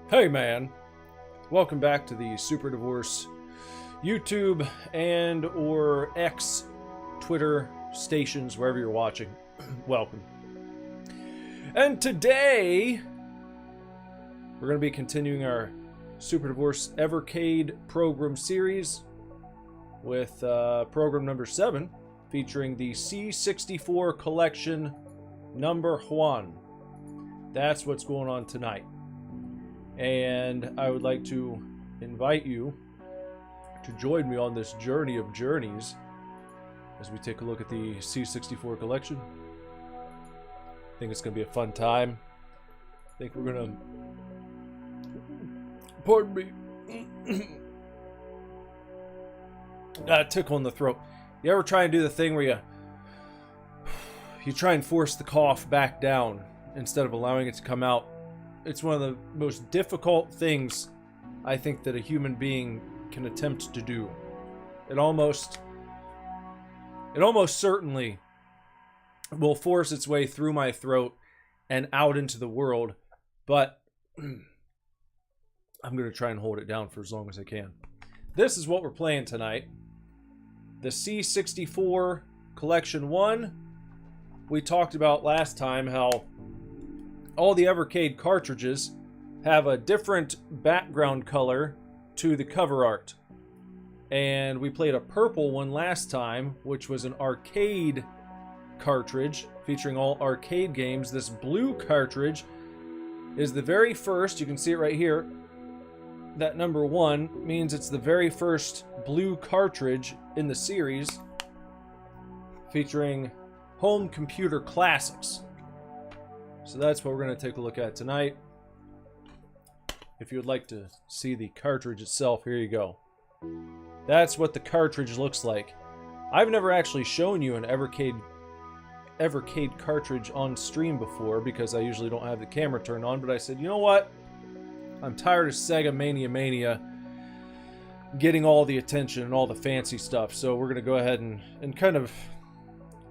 Hey man, welcome back to the Superdivorce YouTube and or X Twitter stations, wherever you're watching. Welcome. And today we're going to be continuing our Superdivorce Evercade program series with program number 7, featuring the C64 collection number 1. That's what's going on tonight. And I would like to invite you to join me on this journey of journeys as we take a look at the C64 collection. I think it's going to be a fun time. I think we're going to... Pardon me. Tickle in the throat. You ever try and do the thing where you try and force the cough back down instead of allowing it to come out? It's one of the most difficult things I think that a human being can attempt to do. It almost certainly will force its way through my throat and out into the world, but I'm going to try and hold it down for as long as I can. This is what we're playing tonight. The C64 Collection 1. We talked about last time how all the Evercade cartridges have a different background color to the cover art. And we played a purple one last time, which was an arcade cartridge featuring all arcade games. This blue cartridge is the very first, you can see it right here, that number 1 means it's the very first blue cartridge in the series, featuring home computer classics. So that's what we're going to take a look at tonight. If you would like to see the cartridge itself, here you go. That's what the cartridge looks like. I've never actually shown you an Evercade cartridge on stream before because I usually don't have the camera turned on, but I said, you know what? I'm tired of Sega Mania getting all the attention and all the fancy stuff, so we're going to go ahead and kind of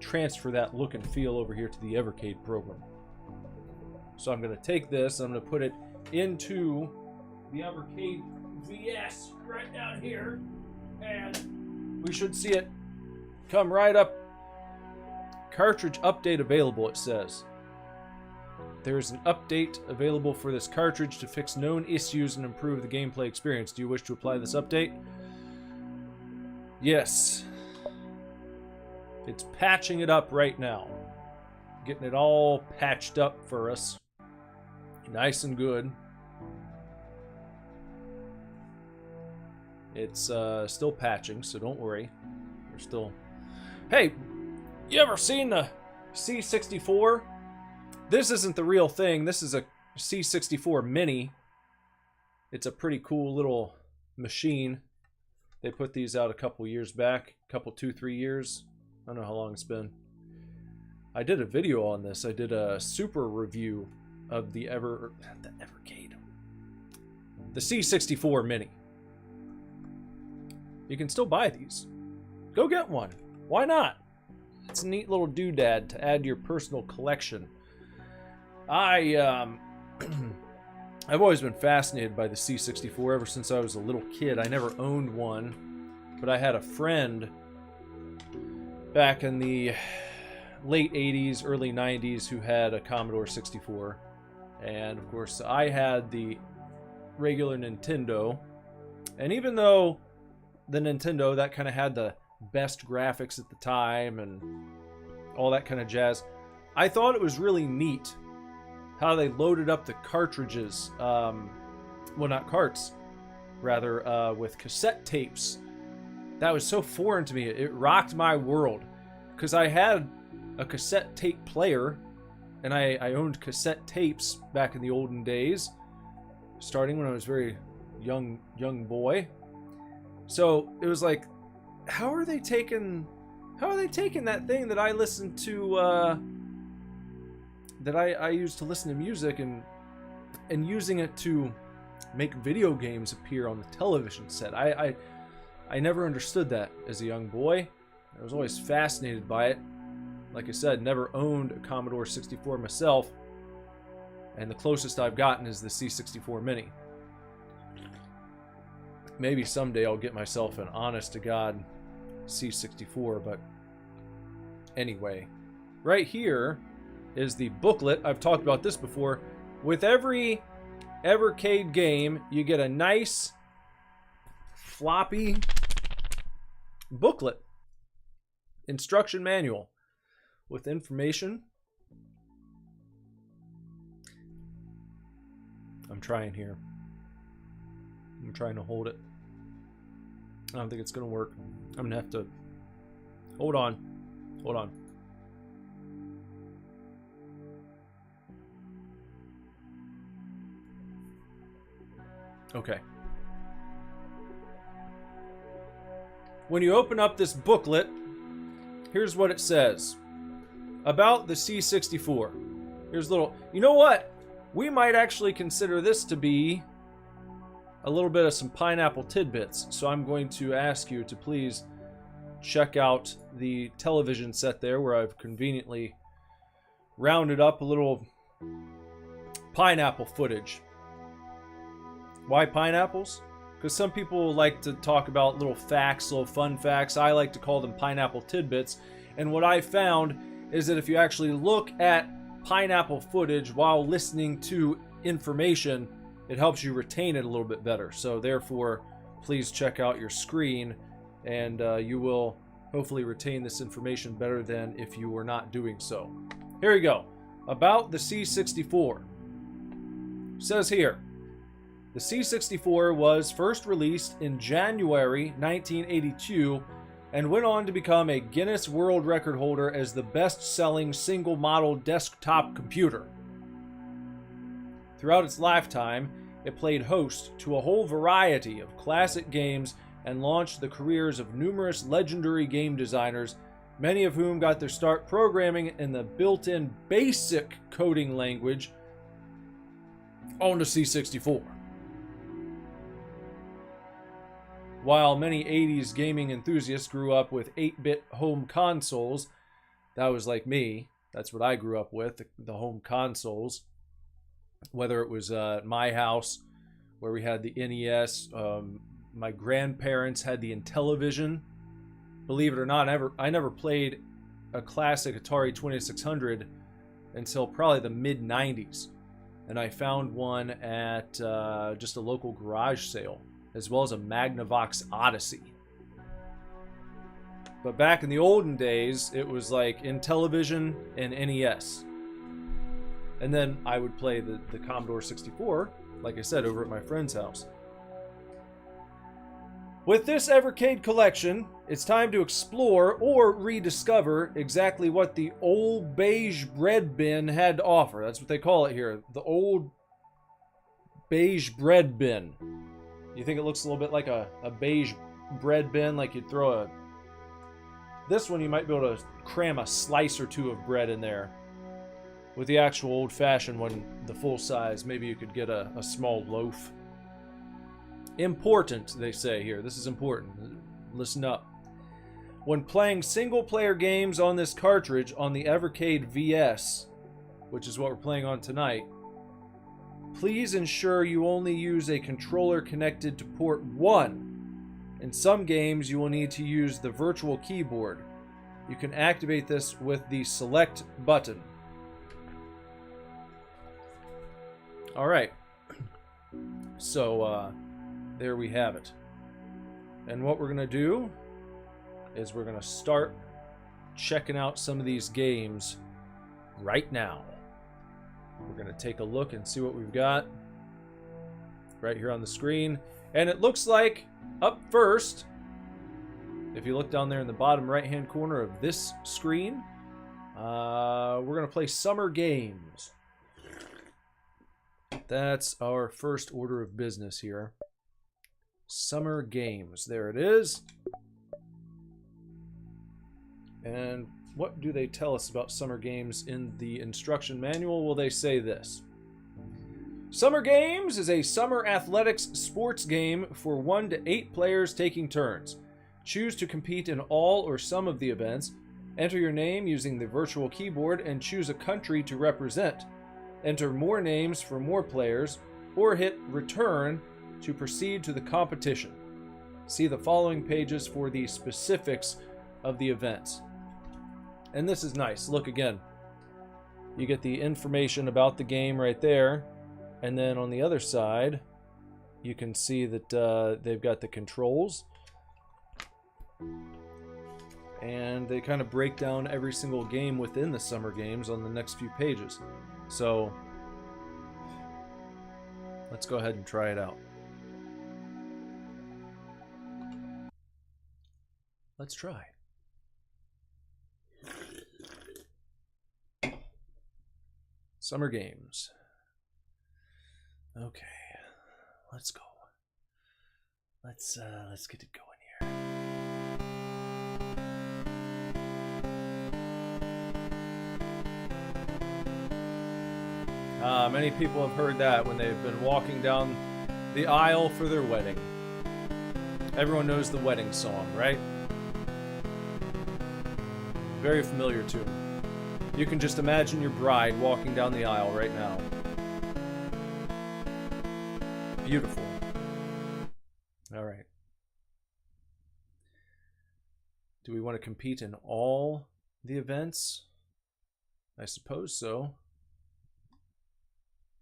transfer that look and feel over here to the Evercade program. So I'm going to take this, I'm going to put it into the Evercade VS right down here, and we should see it come right up. Cartridge update available, it says. There is an update available for this cartridge to fix known issues and improve the gameplay experience. Do you wish to apply this update? Yes. It's patching it up right now. Getting it all patched up for us. Nice and good. It's still patching, so don't worry. We're still... Hey, you ever seen the C64? This isn't the real thing. This is a C64 Mini. It's a pretty cool little machine. They put these out a couple years back. A couple, 2-3 years. I don't know how long it's been. I did a video on this. I did a super review of the Evercade. The C64 Mini. You can still buy these. Go get one. Why not? It's a neat little doodad to add to your personal collection. I've always been fascinated by the C64 ever since I was a little kid. I never owned one, but I had a friend back in the late 80s, early 90s who had a Commodore 64. And of course, I had the regular Nintendo. And even though the Nintendo, that kind of had the best graphics at the time and all that kind of jazz, I thought it was really neat how they loaded up the cartridges, well, not carts, rather, with cassette tapes. That was so foreign to me. It rocked my world because I had a cassette tape player, and I owned cassette tapes back in the olden days, starting when I was a very young boy. So it was like, how are they taking that thing that I listened to, that I used to listen to music and using it to make video games appear on the television set? I never understood that as a young boy. I was always fascinated by it. Like I said, never owned a Commodore 64 myself. And the closest I've gotten is the C64 Mini. Maybe someday I'll get myself an honest-to-God C64, but anyway. Right here is the booklet. I've talked about this before. With every Evercade game, you get a nice floppy booklet. Instruction manual with information. I'm trying here. I'm trying to hold it. I don't think it's going to work. I'm going to have to... Hold on. Hold on. Okay. When you open up this booklet, here's what it says. About the C64. Here's a little... You know what? We might actually consider this to be a little bit of some pineapple tidbits. So I'm going to ask you to please check out the television set there where I've conveniently rounded up a little pineapple footage. Why pineapples? Because some people like to talk about little facts, little fun facts. I like to call them pineapple tidbits. And what I found is that if you actually look at pineapple footage while listening to information, it helps you retain it a little bit better. So therefore, please check out your screen and you will hopefully retain this information better than if you were not doing so. Here we go. About the C64. It says here, the C64 was first released in January 1982 and went on to become a Guinness World Record holder as the best-selling single-model desktop computer. Throughout its lifetime, it played host to a whole variety of classic games and launched the careers of numerous legendary game designers, many of whom got their start programming in the built-in BASIC coding language on the C64. While many 80s gaming enthusiasts grew up with 8-bit home consoles, that was like me. That's what I grew up with, the home consoles. Whether it was at my house, where we had the NES, my grandparents had the Intellivision. Believe it or not, I never played a classic Atari 2600 until probably the mid-90s. And I found one at just a local garage sale, as well as a Magnavox Odyssey. But back in the olden days, it was like Intellivision and NES. And then I would play the Commodore 64, like I said, over at my friend's house. With this Evercade collection, it's time to explore or rediscover exactly what the old beige bread bin had to offer. That's what they call it here, the old beige bread bin. You think it looks a little bit like a beige bread bin, like you'd throw a... This one you might be able to cram a slice or two of bread in there. With the actual old-fashioned one, the full size, maybe you could get a small loaf. Important, they say here. This is important. Listen up. When playing single-player games on this cartridge on the Evercade VS, which is what we're playing on tonight, please ensure you only use a controller connected to port 1. In some games, you will need to use the virtual keyboard. You can activate this with the select button. Alright. So, there we have it. And what we're going to do is we're going to start checking out some of these games right now. We're going to take a look and see what we've got right here on the screen. And it looks like up first, if you look down there in the bottom right-hand corner of this screen, we're going to play Summer Games. That's our first order of business here. Summer Games. There it is. And what do they tell us about Summer Games in the instruction manual? Well, they say this. Summer Games is a summer athletics sports game for 1 to 8 players taking turns. Choose to compete in all or some of the events. Enter your name using the virtual keyboard and choose a country to represent. enter more names for more players, or hit return to proceed to the competition. See the following pages for the specifics of the events. And this is nice. Look again. You get the information about the game right there. And then on the other side, you can see that they've got the controls. And they kind of break down every single game within the summer games on the next few pages. So let's go ahead and try it out. Let's try. Summer games. Okay, let's go. Let's get it going here. Many people have heard that when they've been walking down the aisle for their wedding. Everyone knows the wedding song, right? Very familiar tune. You can just imagine your bride walking down the aisle right now. Beautiful. All right. Do we want to compete in all the events? I suppose so.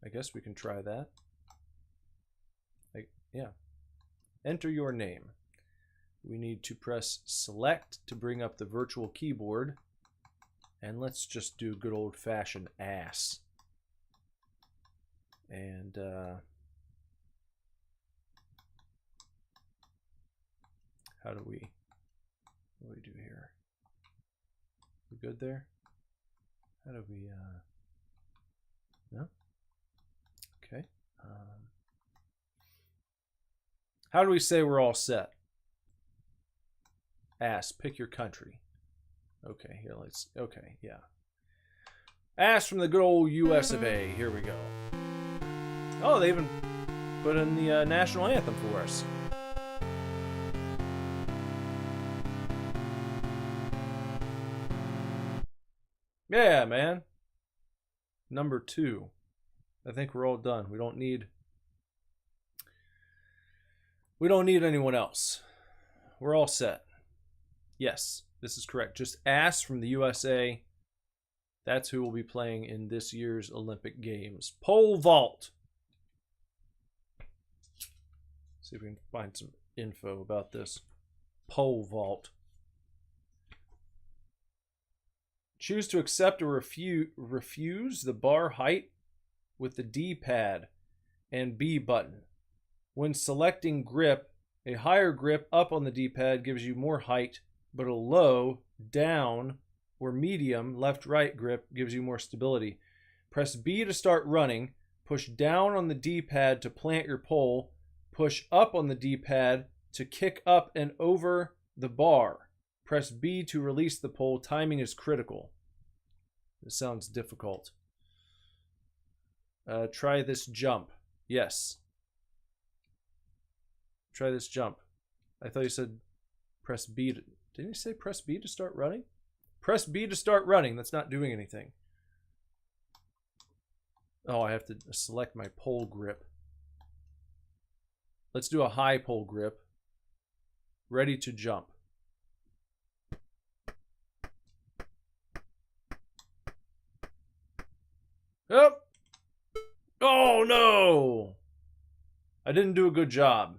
I guess we can try that. Yeah. Enter your name. We need to press select to bring up the virtual keyboard. And let's just do good old-fashioned ass. And what do we do here? We good there? How do we no? Okay. How do we say we're all set? Ask, pick your country. Okay, here let's, okay, yeah. Ask from the good old US of A. Here we go. Oh, they even put in the national anthem for us. Yeah, man. Number 2. I think we're all done. We don't need anyone else. We're all set. Yes, this is correct. Just ask from the USA. That's who will be playing in this year's Olympic Games. Pole vault. See if we can find some info about this. Pole vault. Choose to accept or refuse the bar height with the D-pad and B button. When selecting grip, a higher grip up on the D-pad gives you more height, but a low, down, or medium left-right grip gives you more stability. Press B to start running. Push down on the D-pad to plant your pole. Push up on the D-pad to kick up and over the bar. Press B to release the pole. Timing is critical. This sounds difficult. Try this jump. Yes. Try this jump. I thought you said press B to... Didn't you say press B to start running? Press B to start running. That's not doing anything. Oh, I have to select my pole grip. Let's do a high pole grip. Ready to jump. Oh! Oh no! I didn't do a good job.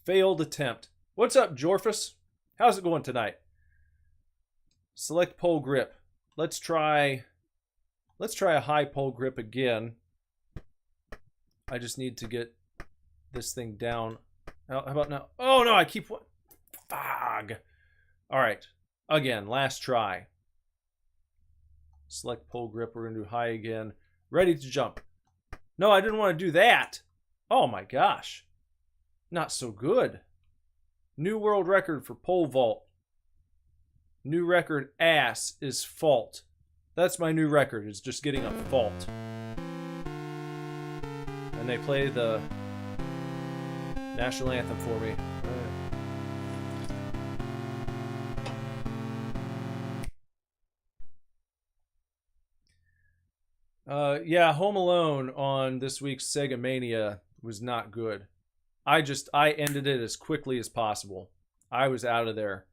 Failed attempt. What's up, Jorfus? How's it going tonight? Select pole grip. Let's try a high pole grip again. I just need to get this thing down. How about now? Oh no, I keep what? Fog. All right. Again, last try. Select pole grip. We're gonna do high again. Ready to jump. No, I didn't want to do that. Oh my gosh. Not so good. New world record for pole vault. New record ass is fault. That's my new record, is just getting a fault. And they play the national anthem for me. Yeah, Home Alone on this week's Sega Mania was not good. I ended it as quickly as possible. I was out of there.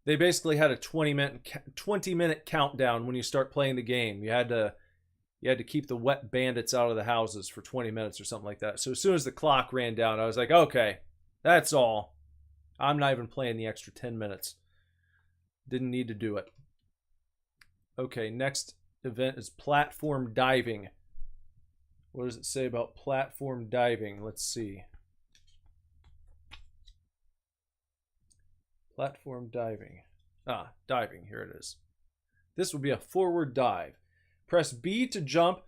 They basically had a 20-minute countdown when you start playing the game. You had to keep the wet bandits out of the houses for 20 minutes or something like that. So as soon as the clock ran down, I was like, okay, that's all. I'm not even playing the extra 10 minutes. Didn't need to do it. Okay, next event is platform diving. What does it say about platform diving? Let's see. Platform diving. Diving. Here it is. This will be a forward dive. Press B to jump.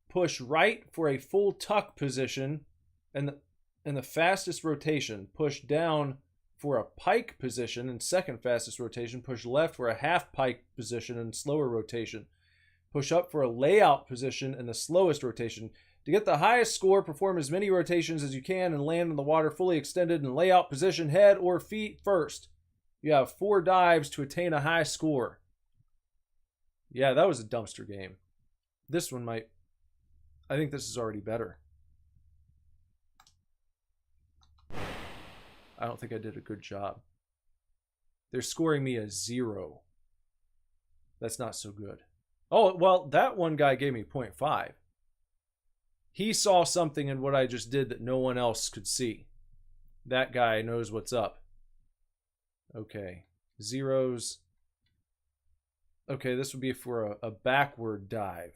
Push right for a full tuck position and the fastest rotation. Push down for a pike position and second fastest rotation. Push left for a half pike position and slower rotation. Push up for a layout position and the slowest rotation. To get the highest score, perform as many rotations as you can and land in the water fully extended in layout position, head or feet first. You have 4 dives to attain a high score. Yeah, that was a dumpster game. This one might... I think this is already better. I don't think I did a good job. They're scoring me a 0. That's not so good. Oh, well, that one guy gave me 0.5. He saw something in what I just did that no one else could see. That guy knows what's up. Okay. Zeros. Okay, this would be for a backward dive.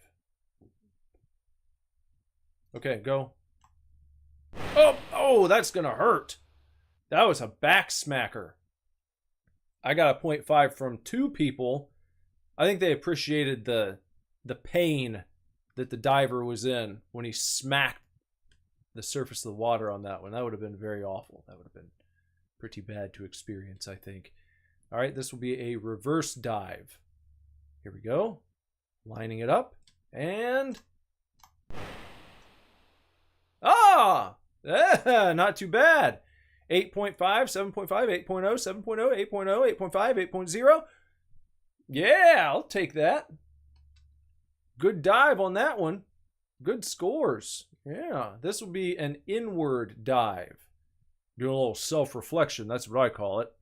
Okay, go. Oh, that's gonna hurt. That was a back smacker. I got a 0.5 from 2 people. I think they appreciated the pain that the diver was in when he smacked the surface of the water on that one. That would have been very awful. That would have been pretty bad to experience, I think. All right, this will be a reverse dive. Here we go. Lining it up. And... not too bad. 8.5, 7.5, 8.0, 7.0, 8.0, 8.5, 8.0. Yeah, I'll take that. Good dive on that one. Good scores. Yeah, this will be an inward dive. Doing a little self-reflection, that's what I call it.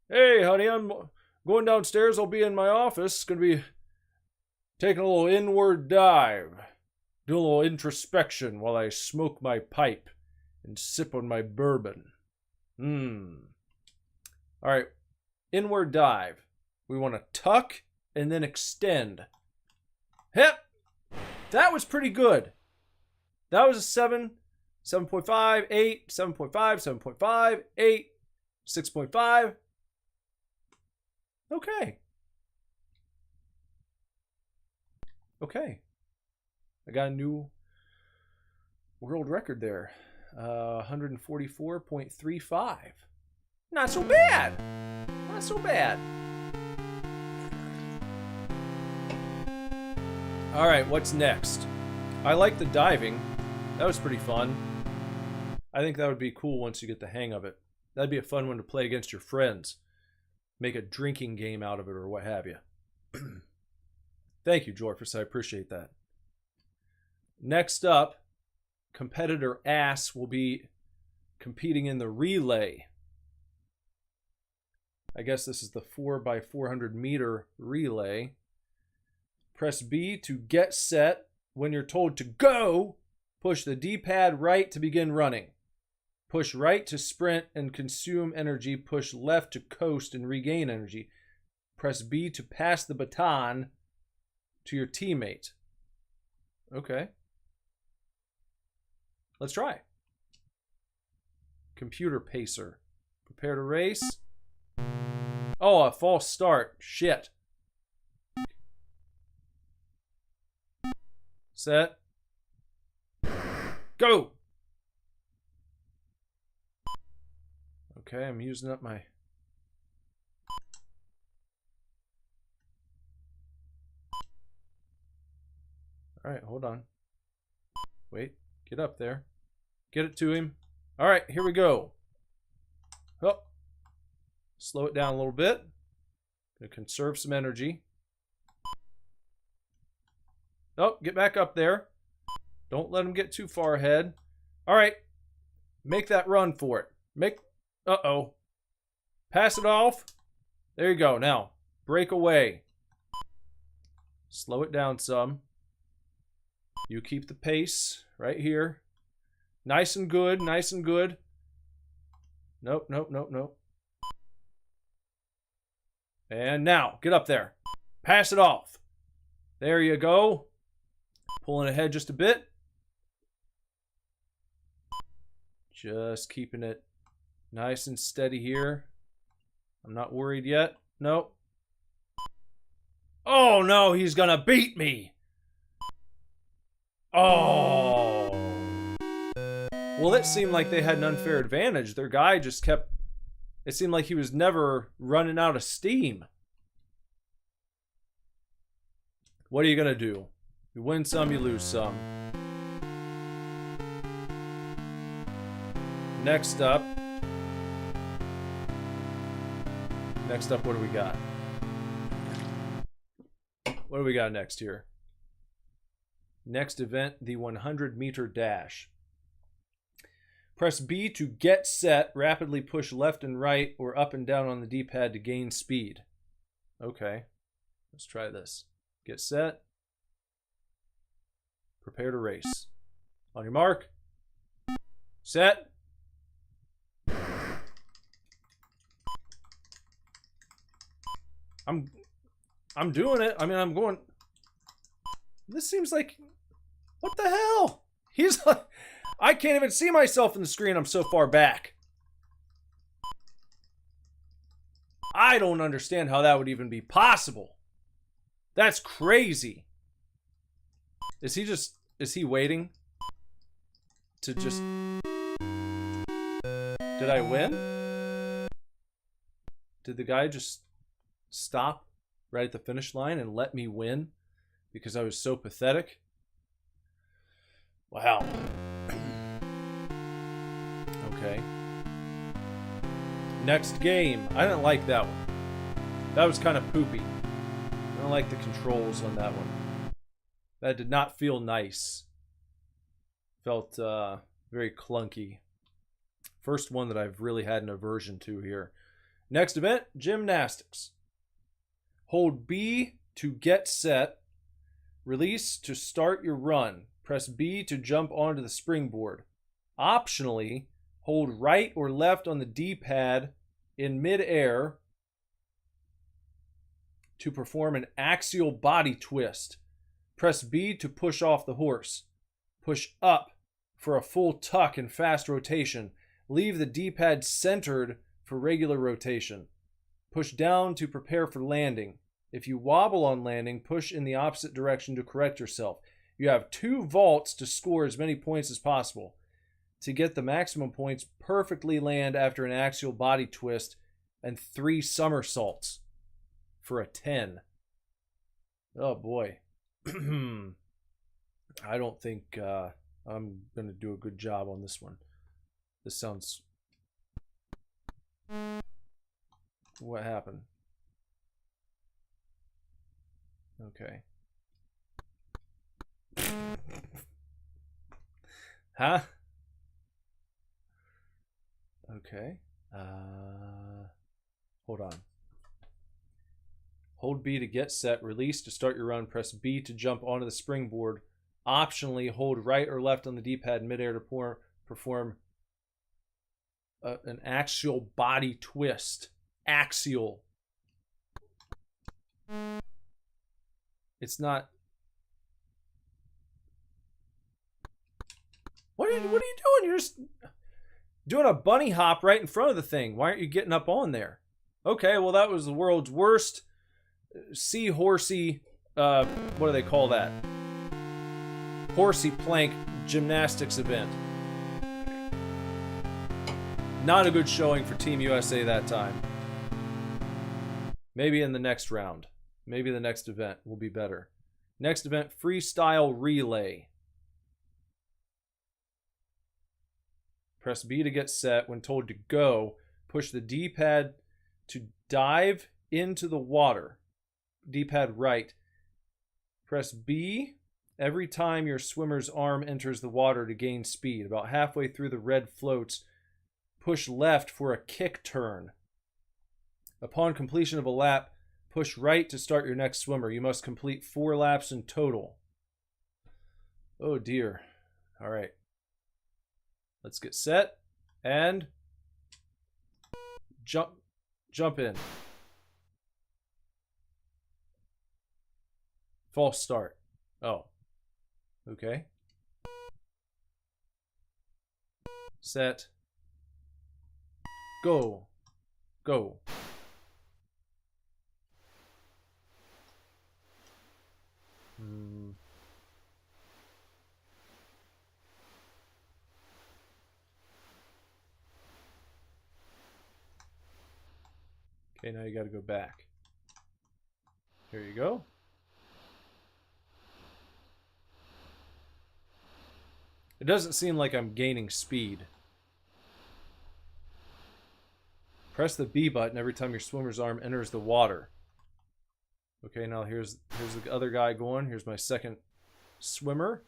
Hey, honey, I'm going downstairs. I'll be in my office. Gonna be taking a little inward dive. Do a little introspection while I smoke my pipe and sip on my bourbon. All right, inward dive. We want to tuck and then extend. Hip. That was pretty good. That was a 7, 7.5, 8, 7.5, 7.5, 8, 6.5. Okay. Okay. I got a new world record there. 144.35. Not so bad. Not so bad. All right, what's next? I like the diving. That was pretty fun. I think that would be cool once you get the hang of it. That'd be a fun one to play against your friends. Make a drinking game out of it or what have you. Thank you, Jorfus. I appreciate that. Next up, competitor Ass will be competing in the relay. I guess this is the 4x400 meter relay. Press B to get set. When you're told to go, push the D-pad right to begin running. Push right to sprint and consume energy. Push left to coast and regain energy. Press B to pass the baton to your teammate. Okay. Let's try. Computer pacer. Prepare to race. Oh, a false start. Shit. Set. Go! Okay, I'm using up my... Alright, hold on. Wait, get up there. Get it to him. Alright, here we go. Oh. Slow it down a little bit. Gonna conserve some energy. Oh, get back up there. Don't let him get too far ahead. All right. Make that run for it. Uh-oh. Pass it off. There you go. Now, break away. Slow it down some. You keep the pace right here. Nice and good. Nice and good. Nope, nope, nope, nope. And now, get up there. Pass it off. There you go. Pulling ahead just a bit. Just keeping it nice and steady here. I'm not worried yet. Nope. Oh, no, he's gonna beat me. Oh. Well, it seemed like they had an unfair advantage. Their guy just kept... It seemed like he was never running out of steam. What are you gonna do? You win some, you lose some. Next up, what do we got? What do we got next here? Next event, the 100-meter dash. Press B to get set. Rapidly push left and right or up and down on the D-pad to gain speed. Okay, let's try this. Get set. Prepare to race. On your mark. Set. I'm doing it. I mean, I'm going... This seems like... What the hell? He's like... I can't even see myself in the screen. I'm so far back. I don't understand how that would even be possible. That's crazy. Is he waiting to just... Did I win? Did the guy just stop right at the finish line and let me win because I was so pathetic? Wow. Okay. Next game. I didn't like that one. That was kind of poopy. I don't like the controls on that one. That did not feel nice. Felt very clunky. First one that I've really had an aversion to here. Next event, gymnastics. Hold B to get set. Release to start your run. Press B to jump onto the springboard. Optionally, hold right or left on the D-pad in mid-air to perform an axial body twist. Press B to push off the horse. Push up for a full tuck and fast rotation. Leave the D-pad centered for regular rotation. Push down to prepare for landing. If you wobble on landing, push in the opposite direction to correct yourself. You have 2 vaults to score as many points as possible. To get the maximum points, perfectly land after an axial body twist and 3 somersaults for a 10. Oh boy. I don't think I'm going to do a good job on this one. This sounds... What happened? Okay. Huh? Okay. Hold on. Hold B to get set. Release to start your run. Press B to jump onto the springboard. Optionally, hold right or left on the D-pad midair to perform an axial body twist. Axial. It's not... What are you doing? You're just doing a bunny hop right in front of the thing. Why aren't you getting up on there? Okay, well, that was the world's worst seahorsey, what do they call that? Horsey plank gymnastics event. Not a good showing for Team USA that time. Maybe in the next round. Maybe the next event will be better. Next event, freestyle relay. Press B to get set. When told to go, push the D-pad to dive into the water. D-pad right. Press B every time your swimmer's arm enters the water to gain speed. About halfway through the red floats, push left for a kick turn. Upon completion of a lap, push right to start your next swimmer. You must complete 4 laps in total. Oh dear. All right. Let's get set and jump in. False start. Oh. Okay. Set. Go. Go. Okay, now you got to go back. Here you go. It doesn't seem like I'm gaining speed. Press the B button every time your swimmer's arm enters the water. Okay, now here's the other guy going. Here's my second swimmer.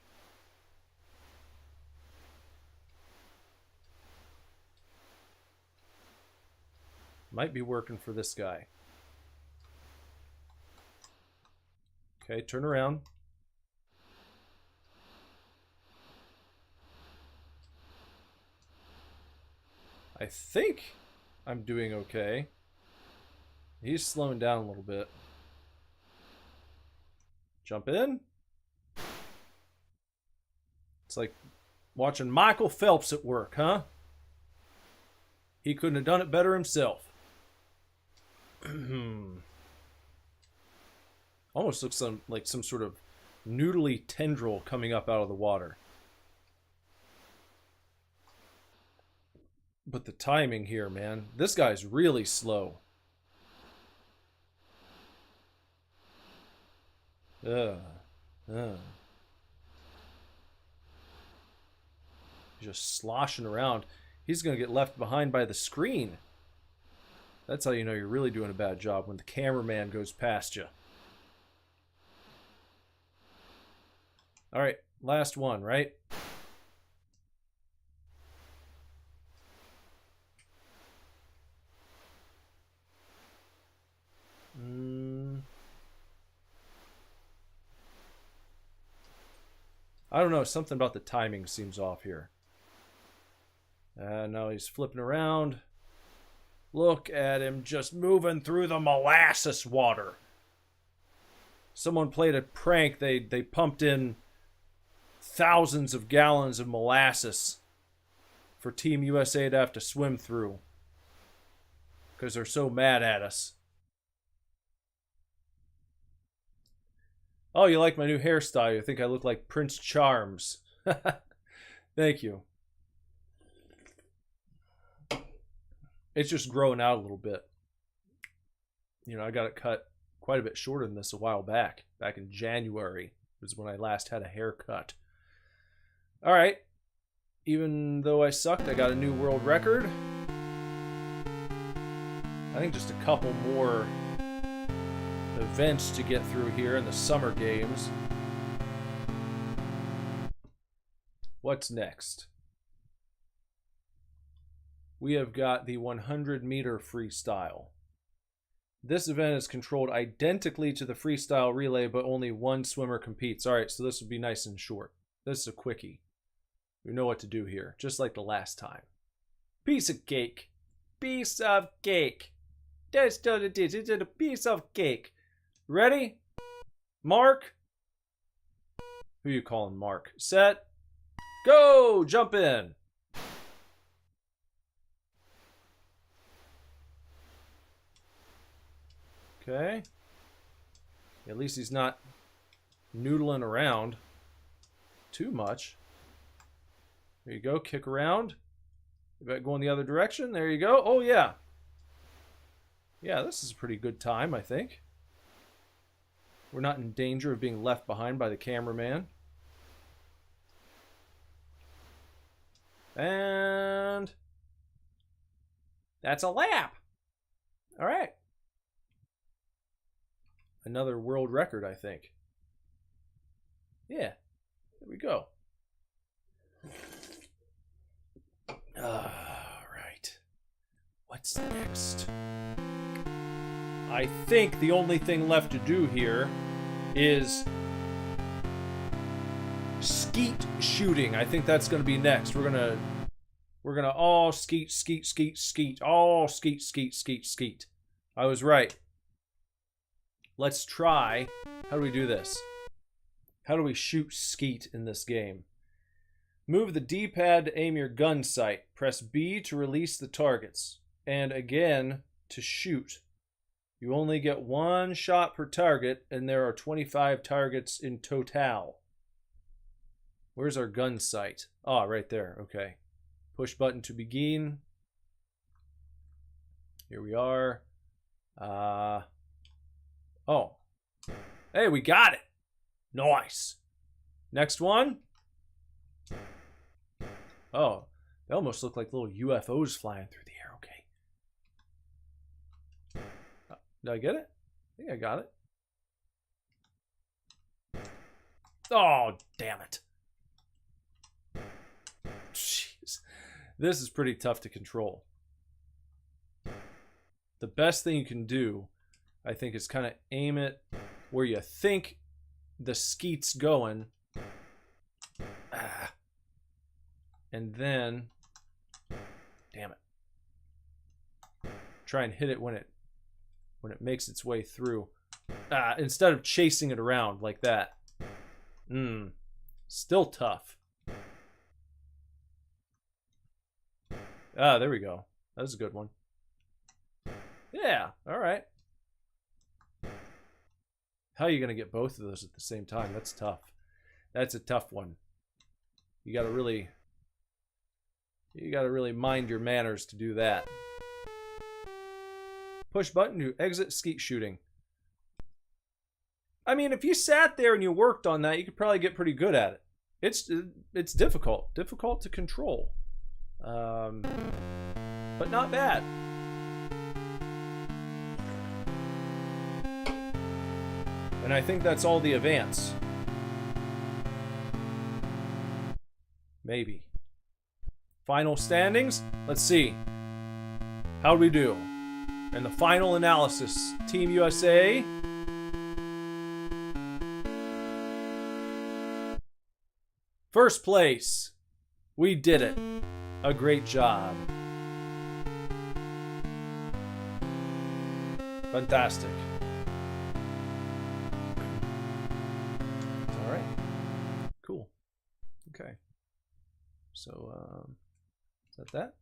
Might be working for this guy. Okay, turn around. I think I'm doing okay. He's slowing down a little bit. Jump in. It's like watching Michael Phelps at work, huh? He couldn't have done it better himself. Almost looks like some sort of noodly tendril coming up out of the water. But the timing here, man. This guy's really slow. Just sloshing around. He's going to get left behind by the screen. That's how you know you're really doing a bad job, when the cameraman goes past you. All right, last one, right? I don't know, something about the timing seems off here. Now he's flipping around. Look at him just moving through the molasses water. Someone played a prank. They pumped in thousands of gallons of molasses for Team USA to have to swim through because they're so mad at us. Oh, you like my new hairstyle? You think I look like Prince Charms? Thank you. It's just growing out a little bit. You know, I got it cut quite a bit shorter than this a while back. Back in January was when I last had a haircut. All right. Even though I sucked, I got a new world record. I think just a couple more events to get through here in the summer games. What's next? We have got the 100-meter freestyle. This event is controlled identically to the freestyle relay, but only one swimmer competes. All right, so this would be nice and short. This is a quickie. We know what to do here, just like the last time. Piece of cake. Piece of cake. That's what it is. It's a piece of cake. Ready? Mark? Who you calling Mark? Set. Go! Jump in. Okay. At least he's not noodling around too much. There you go. Kick around. Going the other direction. There you go. Oh, yeah. Yeah, this is a pretty good time, I think. We're not in danger of being left behind by the cameraman. And that's a lap. All right. Another world record, I think. Yeah, There we go. Alright. What's next? I think the only thing left to do here is skeet shooting. I think that's going to be next. We're gonna all skeet, skeet, skeet, skeet. All skeet, skeet, skeet, skeet. I was right. Let's try. How do we do this? How do we shoot skeet in this game? Move the D-pad to aim your gun sight. Press B to release the targets. And again, to shoot. You only get one shot per target, and there are 25 targets in total. Where's our gun sight? Oh, right there. Okay. Push button to begin. Here we are. Oh. Hey, we got it. Nice. Next one. Oh, they almost look like little UFOs flying through the air. Okay. Did I get it? I think I got it. Oh, damn it. Jeez. This is pretty tough to control. The best thing you can do, I think, is kind of aim it where you think the skeet's going. And then, damn it. Try and hit it when it makes its way through. Instead of chasing it around like that. Still tough. There we go. That was a good one. Yeah, all right. How are you going to get both of those at the same time? That's tough. That's a tough one. You got to really mind your manners to do that. Push button to exit skeet shooting. I mean, if you sat there and you worked on that, you could probably get pretty good at it. It's difficult to control. But not bad. And I think that's all the advance. Maybe. Final standings? Let's see. How'd we do? And the final analysis. Team USA. First place. We did it. A great job. Fantastic. All right. Cool. Okay. So, is that?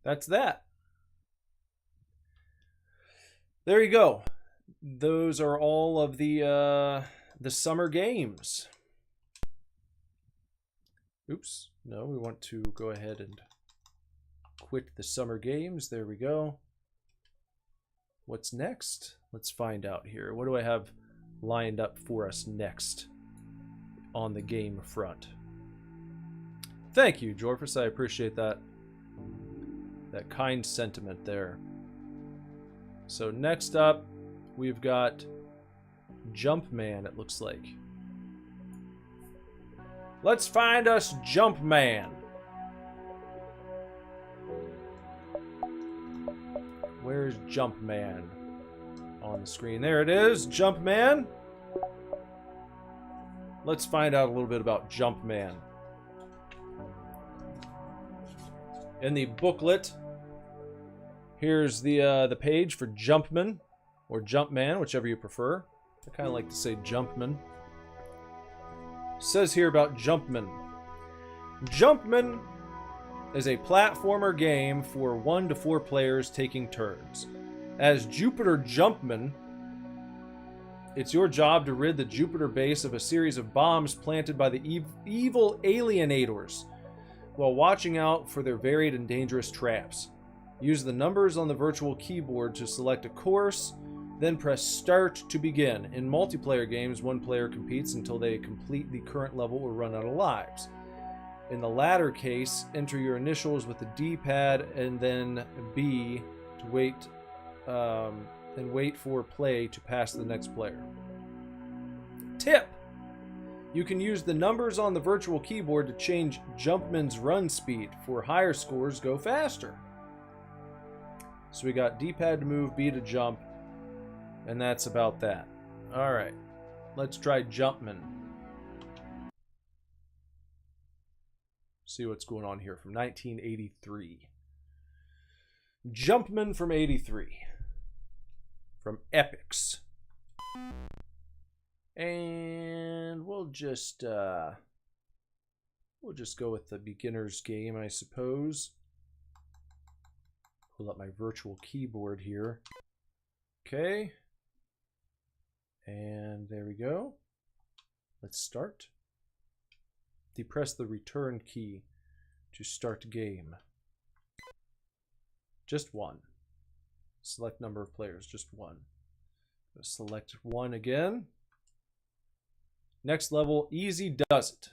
That's that. There you go. Those are all of the summer games. Oops. No, we want to go ahead and quit the summer games. There we go. What's next? Let's find out here. What do I have lined up for us next on the game front? Thank you, Jorfus. I appreciate that kind sentiment there. So next up, we've got Jumpman, it looks like. Let's find us Jumpman. Where's Jumpman? On the screen. There it is, Jumpman. Let's find out a little bit about Jumpman. In the booklet, here's the page for Jumpman, or Jumpman, whichever you prefer. I kind of like to say Jumpman. Says here about Jumpman. Jumpman is a platformer game for 1 to 4 players taking turns. As Jupiter Jumpman, it's your job to rid the Jupiter base of a series of bombs planted by the evil alienators, while watching out for their varied and dangerous traps. Use the numbers on the virtual keyboard to select a course, then press start to begin. In multiplayer games, one player competes until they complete the current level or run out of lives. In the latter case, enter your initials with the D-pad and then B to wait for play to pass to the next player. Tip! You can use the numbers on the virtual keyboard to change Jumpman's run speed. For higher scores, go faster. So we got D-pad to move, B to jump, and that's about that. Alright, let's try Jumpman. See what's going on here from 1983. Jumpman from 83. From Epix. And we'll just go with the beginner's game, I suppose. Pull up my virtual keyboard here. Okay. And there we go. Let's start. Depress the return key to start game. Just one. Select number of players, just one. Select one again. Next level, easy does it.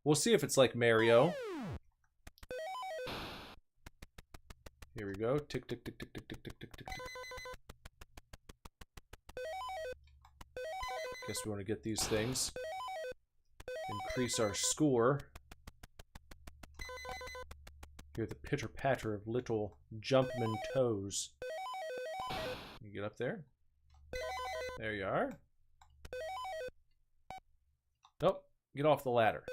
We'll see if it's like Mario. Here we go. Tick, tick, tick, tick, tick, tick, tick, tick, tick, tick. Guess we want to get these things. Increase our score. Hear the pitter-patter of little Jumpman toes. You get up there. There you are. Nope. Get off the ladder.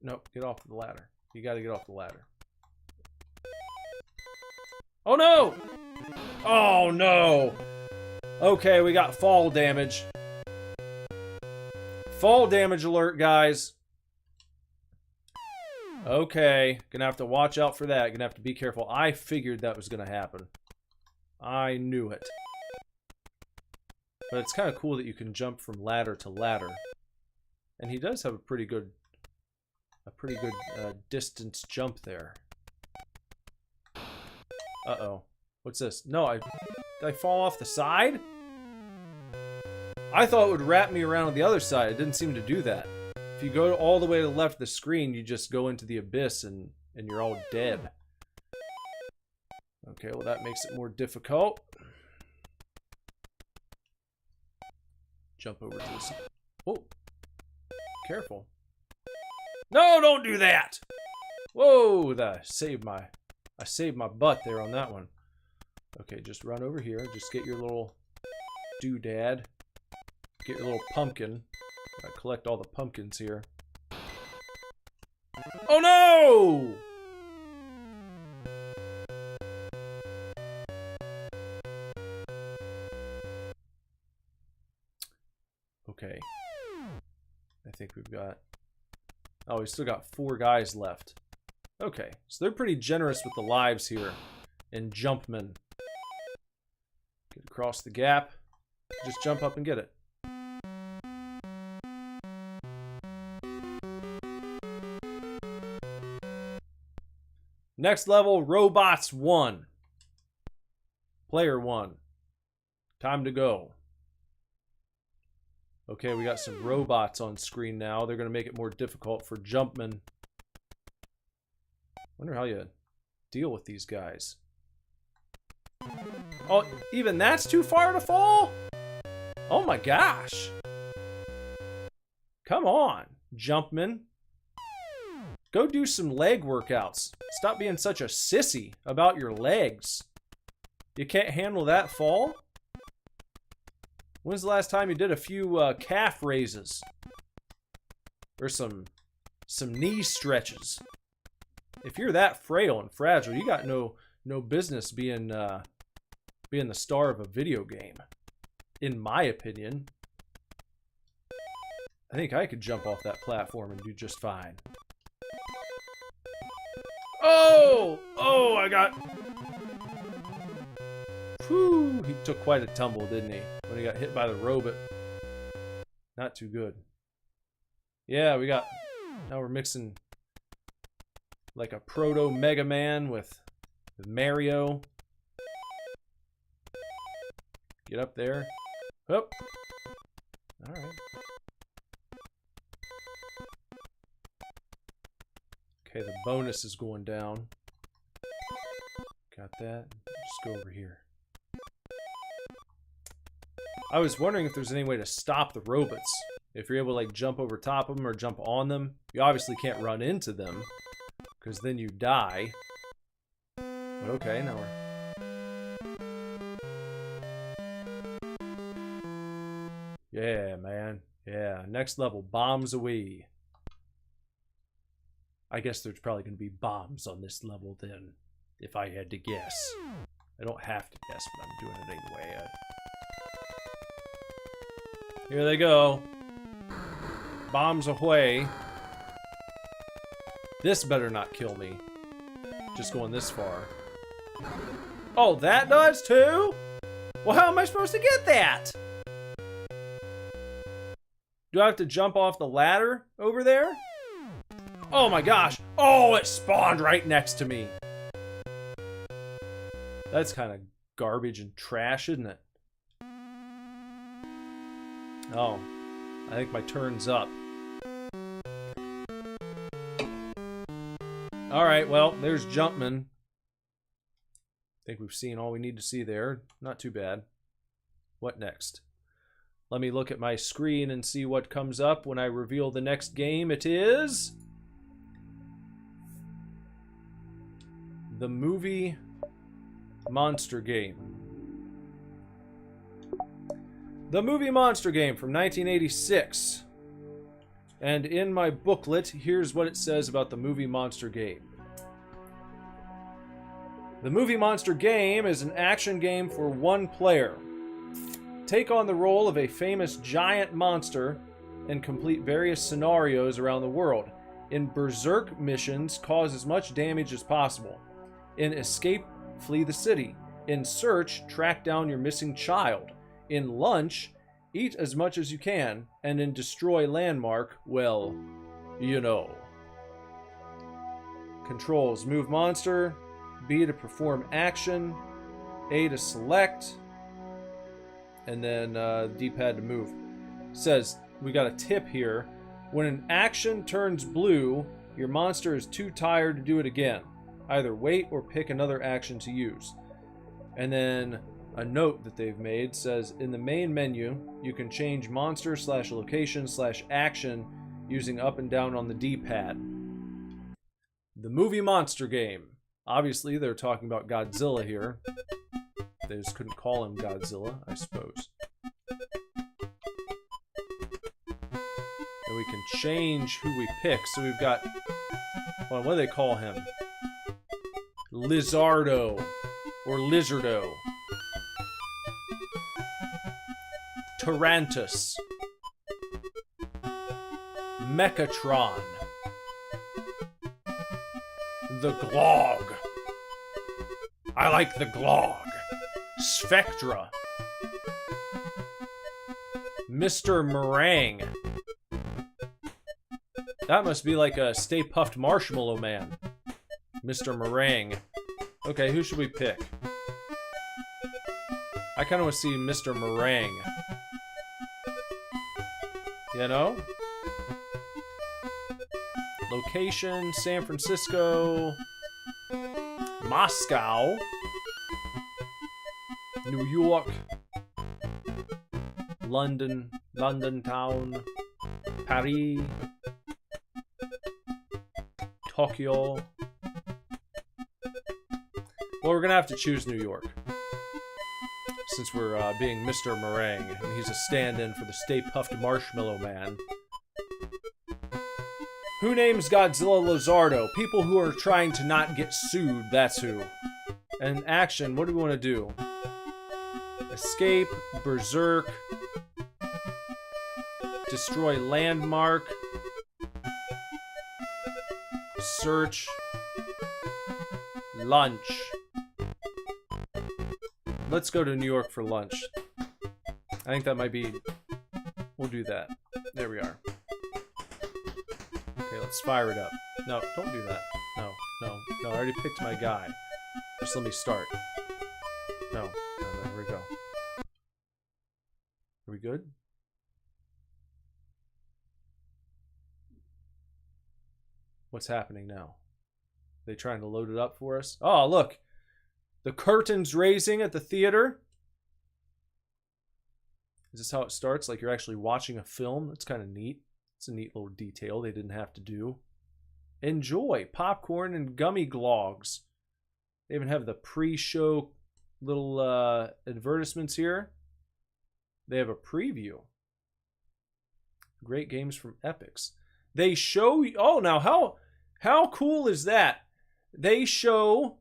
Nope. Get off the ladder. You gotta get off the ladder. Oh no! Oh no! Okay, we got fall damage. Fall damage alert, guys. Okay, gonna have to watch out for that. Gonna have to be careful. I figured that was gonna happen. I knew it. But it's kind of cool that you can jump from ladder to ladder. And he does have a pretty good distance jump there. Uh-oh. What's this? No, did I fall off the side? I thought it would wrap me around on the other side. It didn't seem to do that. If you go all the way to the left of the screen, you just go into the abyss and you're all dead. Okay, well that makes it more difficult. Jump over to this. Oh, careful. No, don't do that. Whoa, I saved my butt there on that one. Okay, just run over here. Just get your little doodad. Get your little pumpkin. I collect all the pumpkins here. Oh no! Okay. I think we've got... Oh, we still got 4 guys left. Okay, so they're pretty generous with the lives here in Jumpman. Get across the gap. Just jump up and get it. Next level, Robots 1. Player 1. Time to go. Okay, we got some robots on screen now. They're going to make it more difficult for Jumpman. Wonder how you deal with these guys. Oh, even that's too far to fall? Oh my gosh. Come on, Jumpman. Go do some leg workouts. Stop being such a sissy about your legs. You can't handle that fall? When's the last time you did a few calf raises? Or some knee stretches? If you're that frail and fragile, you got no business being the star of a video game. In my opinion. I think I could jump off that platform and do just fine. Oh! Oh, I got... Whew, he took quite a tumble, didn't he? When he got hit by the robot. Not too good. Yeah, we got... Now we're mixing... like a proto Mega Man with Mario. Get up there. Up. Alright. Okay, the bonus is going down. Got that. Just go over here. I was wondering if there's any way to stop the robots. If you're able to like jump over top of them or jump on them. You obviously can't run into them, because then you die. But okay, now we're... Yeah, man. Yeah, next level, bombs away. I guess there's probably going to be bombs on this level then, if I had to guess. I don't have to guess, but I'm doing it anyway. Here they go. Bombs away. This better not kill me. Just going this far. Oh, that does too? Well, how am I supposed to get that? Do I have to jump off the ladder over there? Oh my gosh. Oh, it spawned right next to me. That's kind of garbage and trash, isn't it? Oh, I think my turn's up. Alright, well, there's Jumpman. I think we've seen all we need to see there. Not too bad. What next? Let me look at my screen and see what comes up when I reveal the next game. It is... the movie Monster Game. The movie Monster Game from 1986. And in my booklet, here's what it says about the movie Monster Game. The movie Monster Game is an action game for one player. Take on the role of a famous giant monster and complete various scenarios around the world. In Berserk missions, cause as much damage as possible. In Escape, flee the city. In Search, track down your missing child. In Lunch, eat as much as you can. And in Destroy Landmark, well, you know. Controls: move monster, B to perform action, A to select, and then D-pad to move. It says, we got a tip here. When an action turns blue, your monster is too tired to do it again. Either wait or pick another action to use. And then a note that they've made says, in the main menu, you can change monster/location/action using up and down on the D-pad. The movie Monster Game. Obviously, they're talking about Godzilla here. They just couldn't call him Godzilla, I suppose. And we can change who we pick. So we've got... well, what do they call him? Lizardo. Or Lizardo. Tarantus. Mechatron. The Glog. I like the Glog. Spectra. Mr. Meringue. That must be like a Stay Puft Marshmallow Man. Mr. Meringue. Okay, who should we pick? I kind of want to see Mr. Meringue. You know? Location, San Francisco, Moscow, New York, London town, Paris, Tokyo. Well, we're gonna have to choose New York, since we're being Mr. Meringue, and he's a stand-in for the Stay Puft Marshmallow Man. Who names Godzilla Lizardo? People who are trying to not get sued, that's who. And action, what do we want to do? Escape, Berserk, Destroy Landmark, Search, Lunch. Let's go to New York for lunch. I think that might be... we'll do that. There we are. Okay, let's fire it up. No, don't do that. No, I already picked my guy. Just let me start. No, there we go. Are we good? What's happening now? Are they trying to load it up for us? Oh, look! The curtain's raising at the theater. Is this how it starts? Like you're actually watching a film? That's kind of neat. It's a neat little detail they didn't have to do. Enjoy popcorn and gummy glogs. They even have the pre-show little advertisements here. They have a preview. Great games from Epics. They show... Oh, now how cool is that? They show,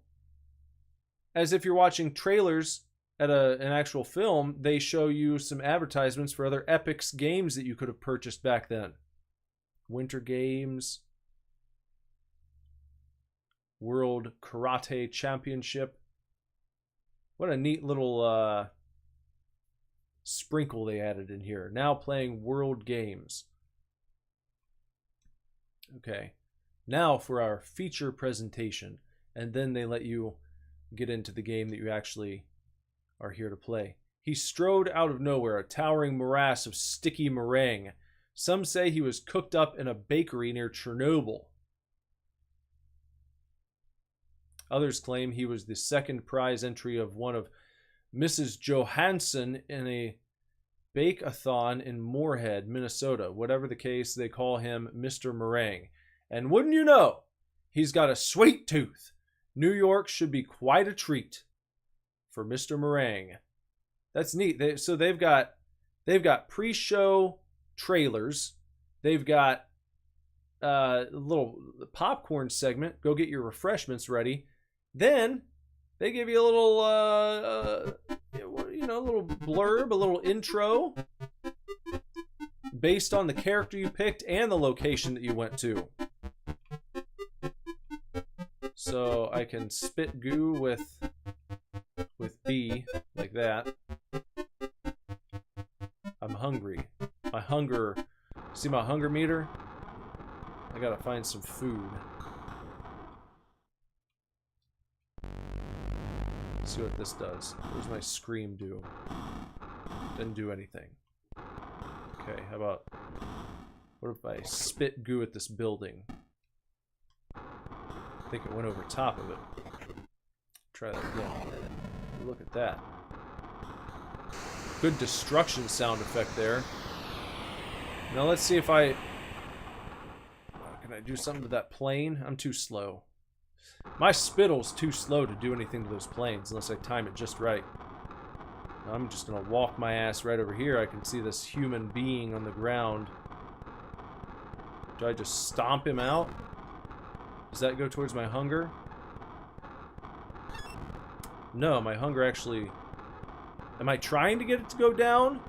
as if you're watching trailers at an actual film, they show you some advertisements for other Epics games that you could have purchased back then. Winter Games, World Karate Championship. What a neat little sprinkle they added in here. Now playing World Games. Okay, now for our feature presentation, and then they let you get into the game that you actually are here to play. He strode out of nowhere, a towering morass of sticky meringue. Some say he was cooked up in a bakery near Chernobyl. Others claim he was the second prize entry of one of Mrs. Johansson in a bake-a-thon in Moorhead, Minnesota. Whatever the case, they call him Mr. Meringue. And wouldn't you know, he's got a sweet tooth. New York should be quite a treat for Mr. Meringue. That's neat. So they've got pre-show trailers. They've got a little popcorn segment. Go get your refreshments ready. Then they give you a little, a little blurb, a little intro based on the character you picked and the location that you went to. So I can spit goo with B like that. I'm hungry. See my hunger meter? I gotta find some food. Let's see what this does. What does my scream do? Didn't do anything. Okay, how about... What if I spit goo at this building? I think it went over top of it. Try that again. Look at that. Good destruction sound effect there. Now let's see if I... Can I do something to that plane? I'm too slow. My spittle's too slow to do anything to those planes unless I time it just right. I'm just gonna walk my ass right over here. I can see this human being on the ground. Do I just stomp him out? Does that go towards my hunger? No, my hunger actually... Am I trying to get it to go down?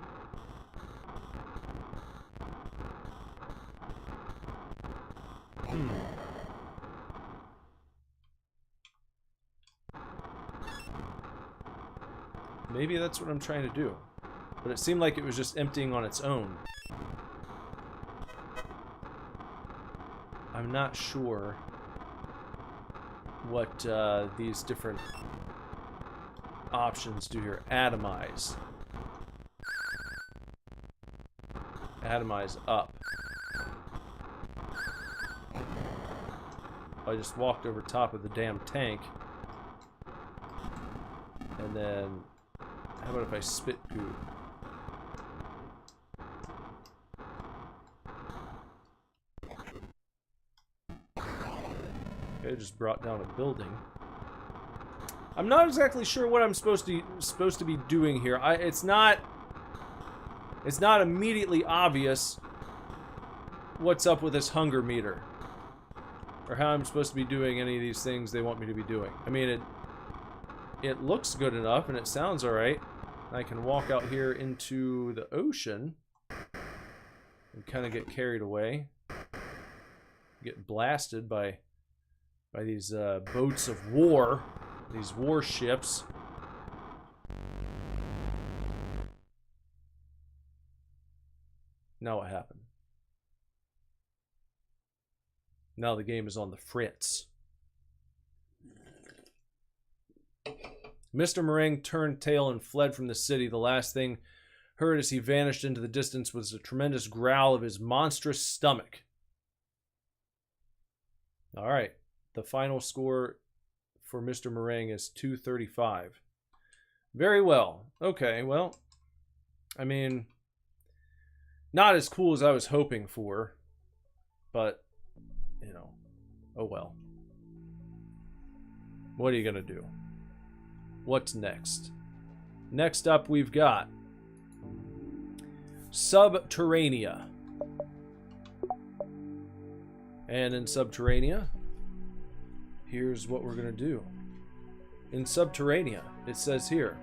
Maybe that's what I'm trying to do. But it seemed like it was just emptying on its own. I'm not sure what these different options do here. Atomize. Atomize up. I just walked over top of the damn tank. And then... How about if I spit goo? Okay, just brought down a building. I'm not exactly sure what I'm supposed to be doing here. It's not immediately obvious what's up with this hunger meter, or how I'm supposed to be doing any of these things they want me to be doing. I mean, it looks good enough and it sounds all right. I can walk out here into the ocean and kind of get carried away, get blasted by these boats of war, these warships. Now what happened? Now the game is on the fritz. Mr. Meringue turned tail and fled from the city. The last thing heard as he vanished into the distance was a tremendous growl of his monstrous stomach. All right. The final score for Mr. Meringue is 235. Very well. Okay, well, I mean, not as cool as I was hoping for, but, you know, oh well. What are you gonna do? What's next? Next up, we've got Subterranea. And in Subterranea, here's what we're gonna do. In Subterranea, it says here,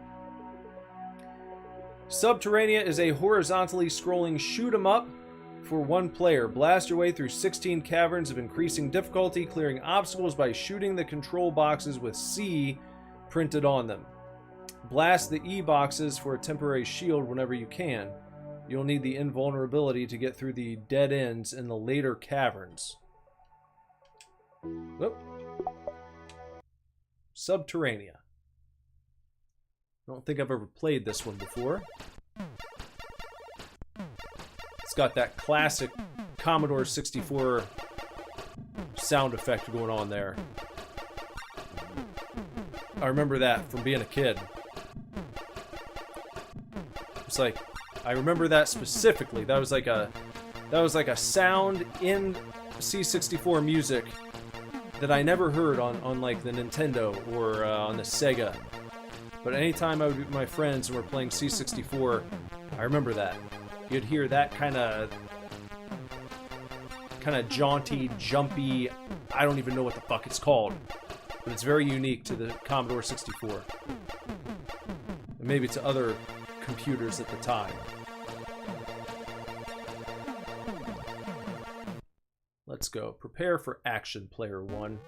Subterranea is a horizontally scrolling shoot 'em up for one player. Blast your way through 16 caverns of increasing difficulty, clearing obstacles by shooting the control boxes with C printed on them. Blast the E boxes for a temporary shield whenever you can. You'll need the invulnerability to get through the dead ends in the later caverns. Whoop. Subterranea. I don't think I've ever played this one before. It's got that classic Commodore 64 sound effect going on there. I remember that from being a kid. It's like, I remember that specifically. That was like a sound in C64 music that I never heard on like the Nintendo or on the Sega. But anytime I would be with my friends and we're playing C64, I remember that. You'd hear that kind of jaunty, jumpy, I don't even know what the fuck it's called. But it's very unique to the Commodore 64. And maybe to other computers at the time. Let's go. Prepare for action, player 1.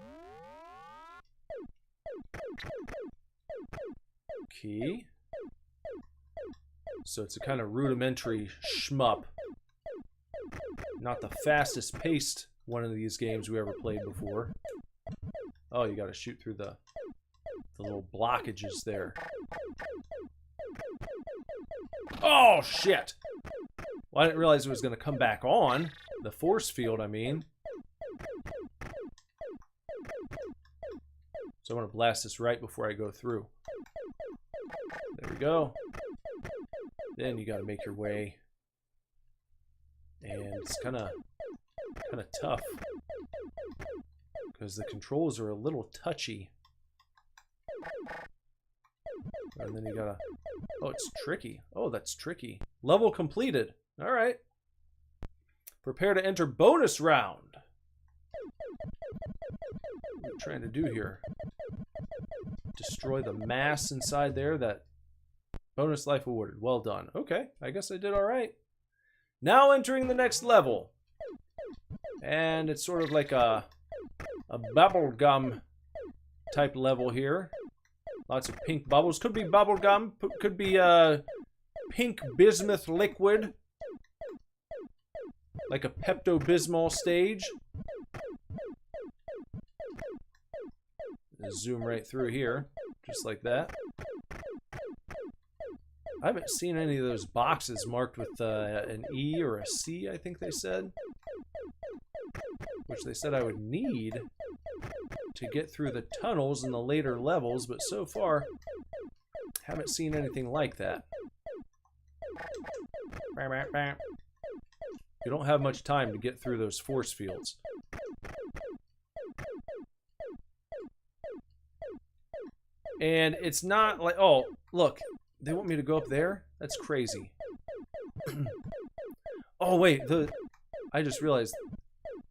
Key. So it's a kind of rudimentary shmup. Not the fastest paced one of these games we ever played before. Oh, you gotta shoot through the little blockages there. Oh, shit! Well, I didn't realize it was gonna come back on. The force field, I mean. So I want to blast this right before I go through. There we go. Then you got to make your way. And it's kind of tough. Because the controls are a little touchy. And then you gotta... Oh, it's tricky. Oh, that's tricky. Level completed. Alright. Prepare to enter bonus round. What are we trying to do here? Destroy the mass inside there. That bonus life awarded. Well done. Okay, I guess I did alright. Now entering the next level. And it's sort of like a bubblegum type level here. Lots of pink bubbles. Could be bubblegum. Could be pink bismuth liquid. Like a Pepto-Bismol stage. Zoom right through here. Just like that. I haven't seen any of those boxes marked with an E or a C, I think they said. Which they said I would need to get through the tunnels in the later levels, but so far, haven't seen anything like that. You don't have much time to get through those force fields. And it's not like, oh, look, they want me to go up there? That's crazy. Oh, wait, I just realized,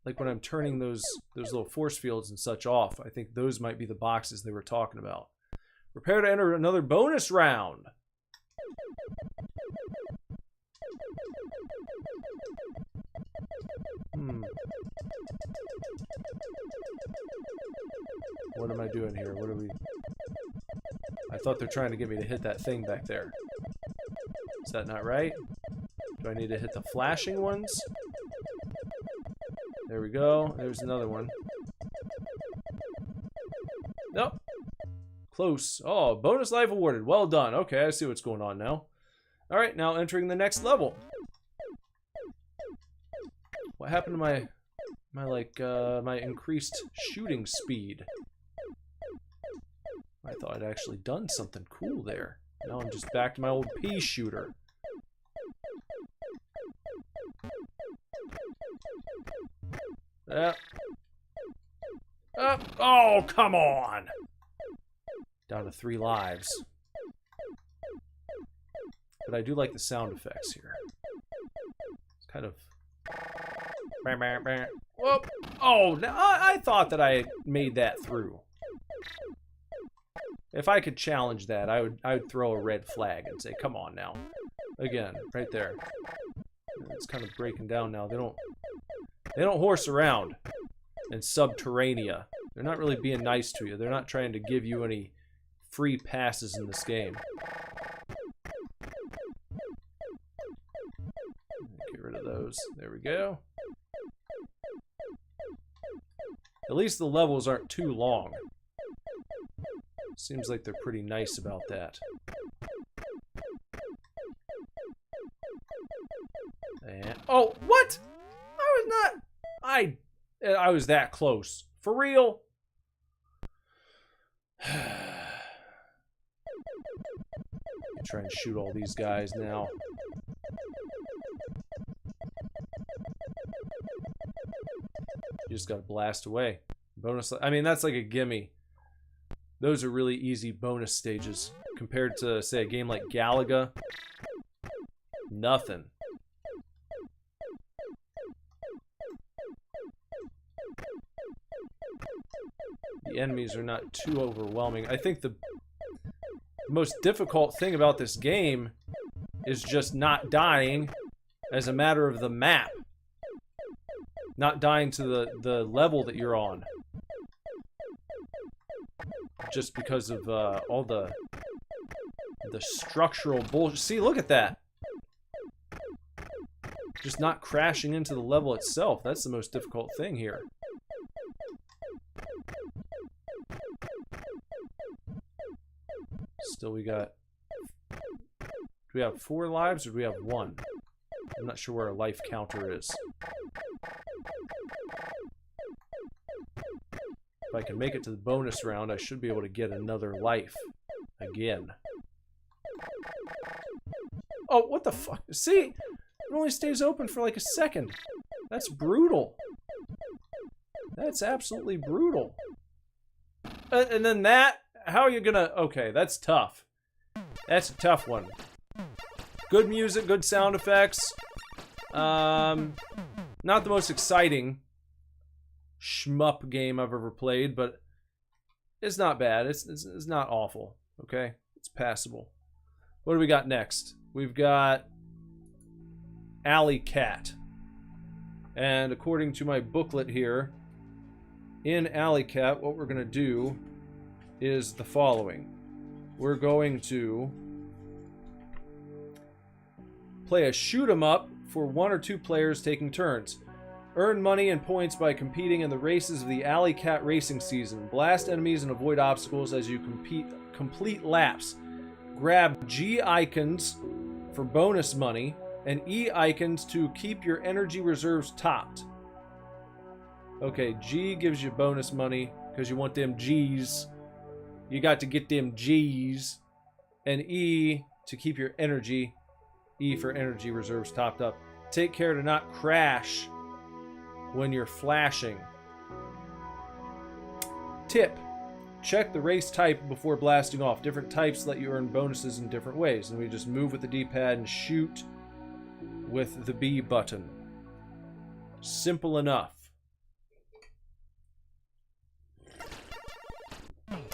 like when I'm turning those little force fields and such off, I think those might be the boxes they were talking about. Prepare to enter another bonus round. What am I doing here? What are we... I thought they're trying to get me to hit that thing back there. Is that not right? Do I need to hit the flashing ones? There we go. There's another one. Nope. Close. Oh, bonus life awarded. Well done. Okay, I see what's going on now. Alright, now entering the next level. What happened to my increased shooting speed? I thought I'd actually done something cool there. Now I'm just back to my old pea shooter. Oh, come on! Down to 3 lives. But I do like the sound effects here. It's kind of... Whoop. Oh, I thought that I made that through. If I could challenge that, I would throw a red flag and say, come on now. Again, right there. It's kind of breaking down now. They don't horse around in Subterranea. They're not really being nice to you. They're not trying to give you any free passes in this game. Get rid of those. There we go. At least the levels aren't too long. Seems like they're pretty nice about that. And, oh, what? I was not... I was that close. For real? Try and shoot all these guys now. You just gotta blast away. Bonus... I mean, that's like a gimme. Those are really easy bonus stages. Compared to, say, a game like Galaga. Nothing. The enemies are not too overwhelming. I think the most difficult thing about this game is just not dying as a matter of the map. Not dying to the level that you're on. Just because of all the structural bullshit. See, look at that. Just not crashing into the level itself. That's the most difficult thing here. Still, we got... Do we have 4 lives or do we have 1? I'm not sure where our life counter is. If I can make it to the bonus round, I should be able to get another life. Again. Oh, what the fuck? See? It only stays open for like a second. That's brutal. That's absolutely brutal. And then that... How are you gonna... Okay, that's tough. That's a tough one. Good music, good sound effects. Not the most exciting shmup game I've ever played, but it's not bad. It's not awful. Okay? It's passable. What do we got next? We've got Alley Cat. And according to my booklet here, in Alley Cat, what we're gonna do is the following. We're going to play a shoot 'em up for 1 or 2 players taking turns. Earn money and points by competing in the races of the Alley Cat racing season. Blast enemies and avoid obstacles as you complete laps. Grab G icons for bonus money and E icons to keep your energy reserves topped. Okay, G gives you bonus money because you want them G's. You got to get them G's. And E to keep your energy. E for energy reserves topped up. Take care to not crash when you're flashing. Tip. Check the race type before blasting off. Different types let you earn bonuses in different ways. And we just move with the D-pad and shoot with the B button. Simple enough.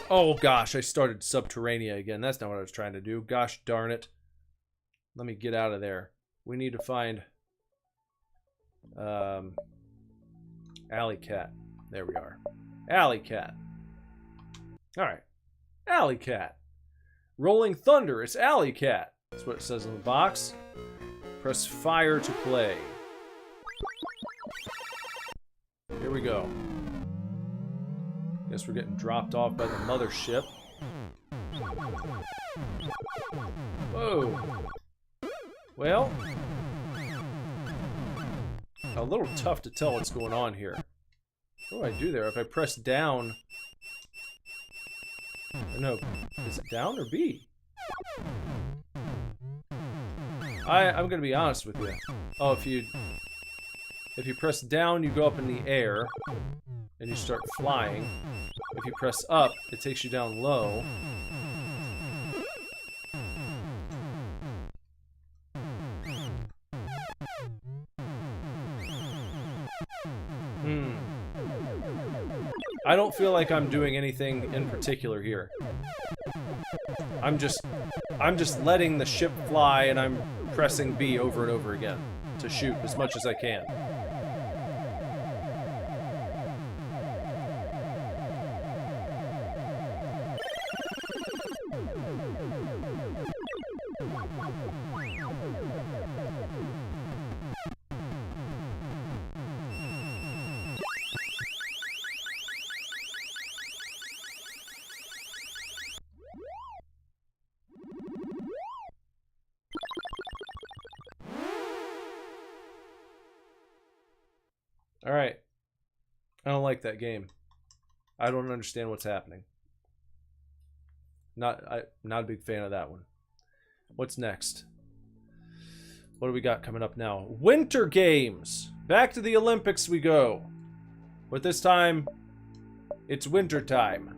Oh gosh, I started Subterranea again. That's not what I was trying to do. Gosh darn it. Let me get out of there. We need to find Alley Cat. There we are. Alley Cat. Alright. Alley Cat. Rolling Thunder. It's Alley Cat. That's what it says on the box. Press fire to play. Here we go. Guess we're getting dropped off by the mothership. Whoa. Well, a little tough to tell what's going on here. What do I do there? If I press down... No, is it down or B? I'm gonna be honest with you. Oh, if you... If you press down, you go up in the air, and you start flying. If you press up, it takes you down low. I don't feel like I'm doing anything in particular here. I'm just letting the ship fly, and I'm pressing B over and over again to shoot as much as I can. Alright. I don't like that game. I don't understand what's happening. Not a big fan of that one. What's next? What do we got coming up now? Winter Games! Back to the Olympics we go. But this time, it's winter time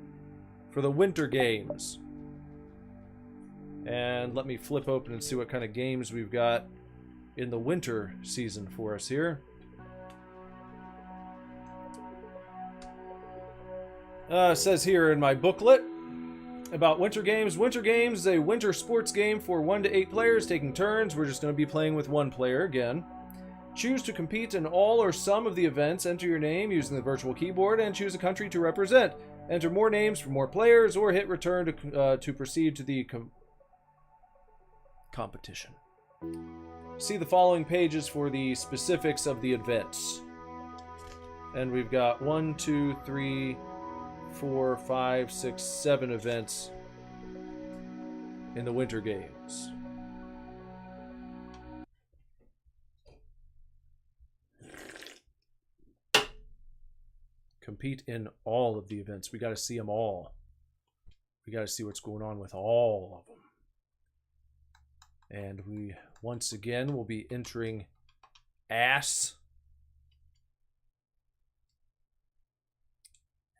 for the Winter Games. And let me flip open and see what kind of games we've got in the winter season for us here. It says here in my booklet about Winter Games. Winter Games is a winter sports game for 1 to 8 players taking turns. We're just going to be playing with 1 player again. Choose to compete in all or some of the events. Enter your name using the virtual keyboard and choose a country to represent. Enter more names for more players or hit return to proceed to the competition. See the following pages for the specifics of the events. And we've got 1, 2, 3, 4, 5, 6, 7 events in the Winter Games. Compete in all of the events. We got to see them all. We got to see what's going on with all of them. And we, once again, will be entering ass.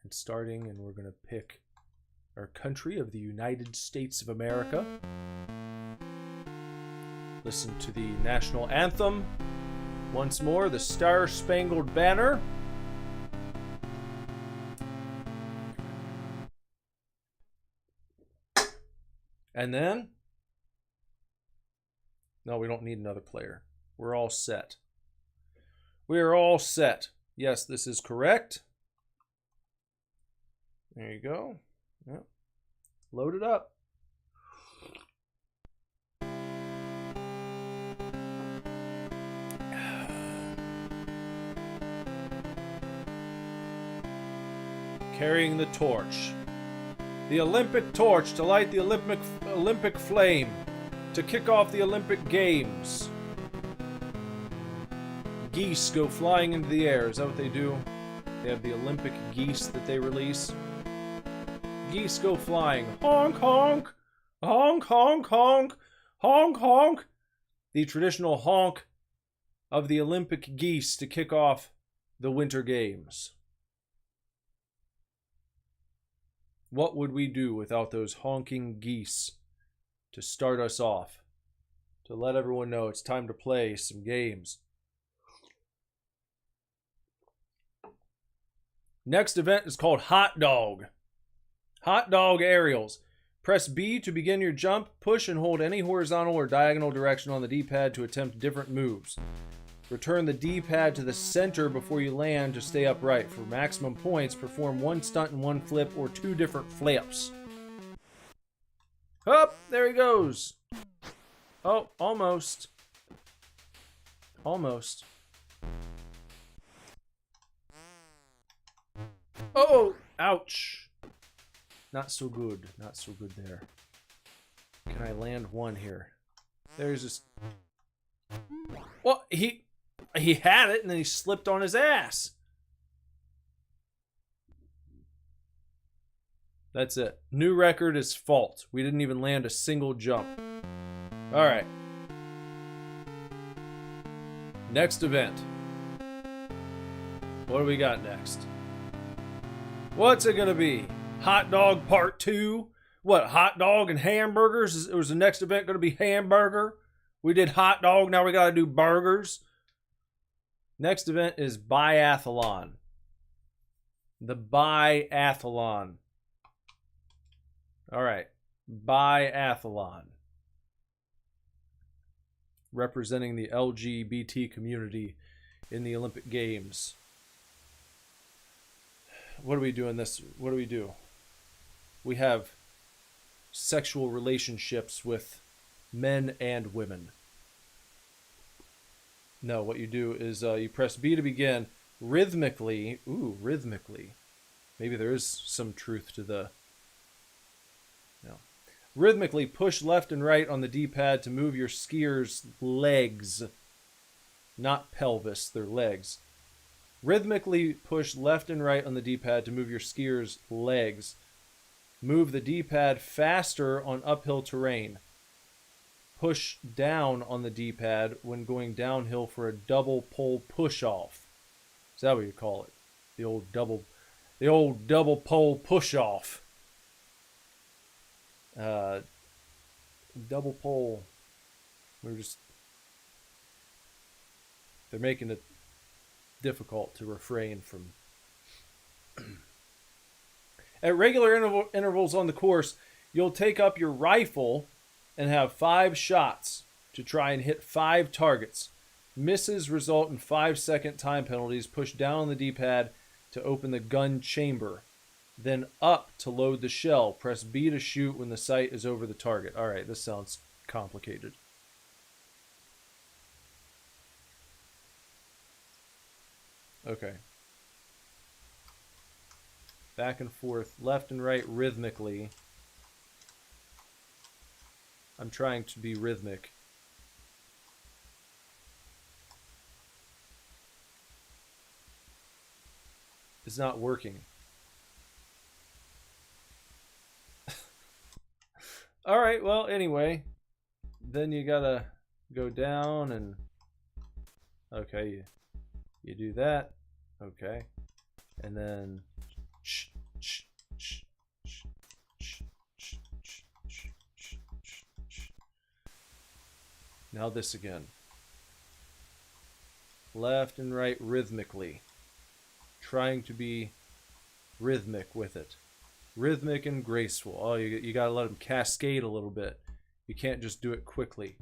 And starting, and we're going to pick our country of the United States of America. Listen to the national anthem. Once more, the Star-Spangled Banner. And then, no, we don't need another player. We're all set. We are all set. Yes, this is correct. There you go. Yep. Load it up. Carrying the torch. The Olympic torch to light the Olympic flame. To kick off the Olympic Games. Geese go flying into the air. Is that what they do? They have the Olympic geese that they release. Geese go flying. Honk, honk. Honk, honk, honk. Honk, honk. The traditional honk of the Olympic geese to kick off the Winter Games. What would we do without those honking geese to start us off? To let everyone know it's time to play some games. Next event is called Hot Dog. Hot Dog Aerials. Press B to begin your jump. Push and hold any horizontal or diagonal direction on the D-pad to attempt different moves. Return the D-pad to the center before you land to stay upright. For maximum points, perform 1 stunt and 1 flip or 2 different flips. Oh, there he goes. Oh, almost. Almost. Oh, ouch. Not so good. Not so good there. Can I land one here? There's this. Well, he had it and then he slipped on his ass. That's it. New record is fault. We didn't even land a single jump. All right. Next event. What do we got next? What's it gonna be? Hot dog part 2? What, hot dog and hamburgers? Was the next event gonna be hamburger? We did hot dog, now we gotta do burgers. Next event is biathlon. The biathlon. Alright. Biathlon. Representing the LGBT community in the Olympic Games. What are we doing this? What do we do? We have sexual relationships with men and women. No, what you do is you press B to begin rhythmically. Ooh, rhythmically. Maybe there is some truth to the... No. Rhythmically push left and right on the D-pad to move your skier's legs. Not pelvis, they're legs. Rhythmically push left and right on the D-pad to move your skier's legs. Move the D-pad faster on uphill terrain. Push down on the D-pad when going downhill for a double pole push-off. Is that what you call it? The old double pole push-off. Double pole. They're making it difficult to refrain from. At regular intervals on the course, you'll take up your rifle and have 5 shots to try and hit 5 targets. Misses result in 5-second time penalties. Push down on the D-pad to open the gun chamber. Then up to load the shell. Press B to shoot when the sight is over the target. Alright, this sounds complicated. Okay. Back and forth, left and right rhythmically. I'm trying to be rhythmic. It's not working. Alright, well, anyway. Then you gotta go down and... Okay, you do that. Okay. And then... Now this again. Left and right rhythmically. Trying to be rhythmic with it. Rhythmic and graceful. Oh, you gotta let them cascade a little bit. You can't just do it quickly.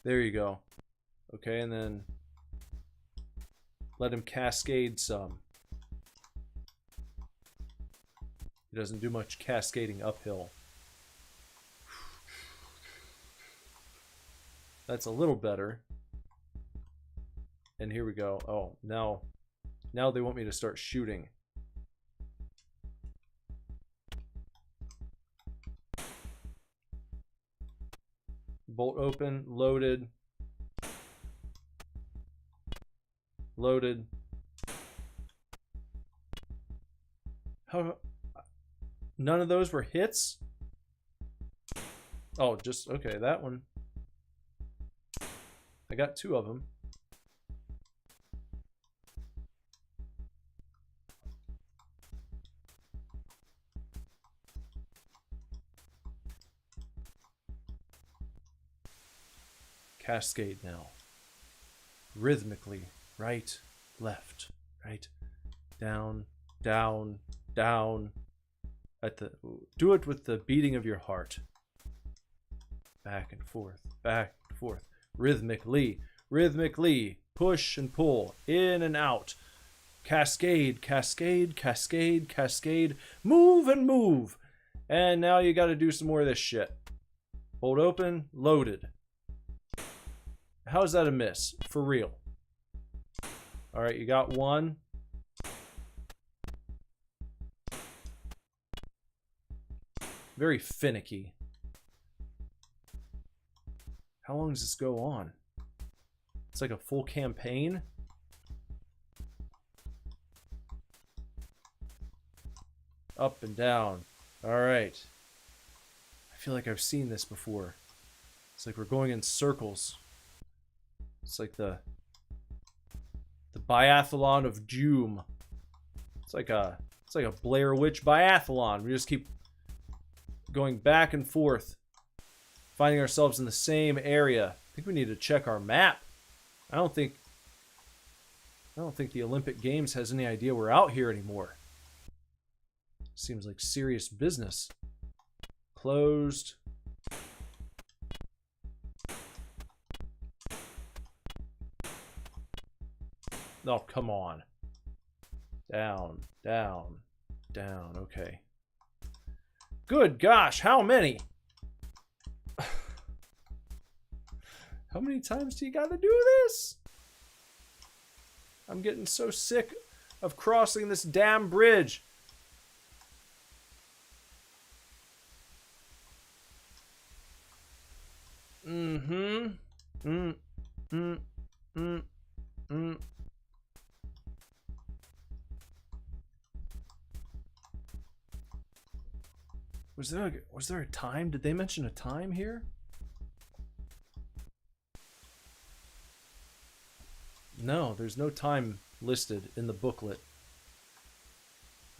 There you go. Okay, and then let him cascade some. He doesn't do much cascading uphill. That's a little better. And here we go. Oh, now they want me to start shooting. Bolt open, loaded. Loaded. How... None of those were hits? Oh, just... Okay, that one. I got 2 of them. Cascade now. Rhythmically. Right, left, right, down, down, down. Do it with the beating of your heart. Back and forth, back and forth. Rhythmically, rhythmically. Push and pull, in and out. Cascade, cascade, cascade, cascade. Move and move. And now you got to do some more of this shit. Hold open, loaded. How's that a miss? For real. Alright, you got 1. Very finicky. How long does this go on? It's like a full campaign? Up and down. Alright. I feel like I've seen this before. It's like we're going in circles. It's like the Biathlon of Doom. It's like a Blair Witch biathlon. We just keep going back and forth, finding ourselves in the same area. I think we need to check our map. I don't think the Olympic Games has any idea we're out here anymore. Seems like serious business. Closed. Oh, come on. Down, down, down. Okay. Good gosh, how many? How many times do you gotta do this? I'm getting so sick of crossing this damn bridge. Was there a time? Did they mention a time here? No, there's no time listed in the booklet.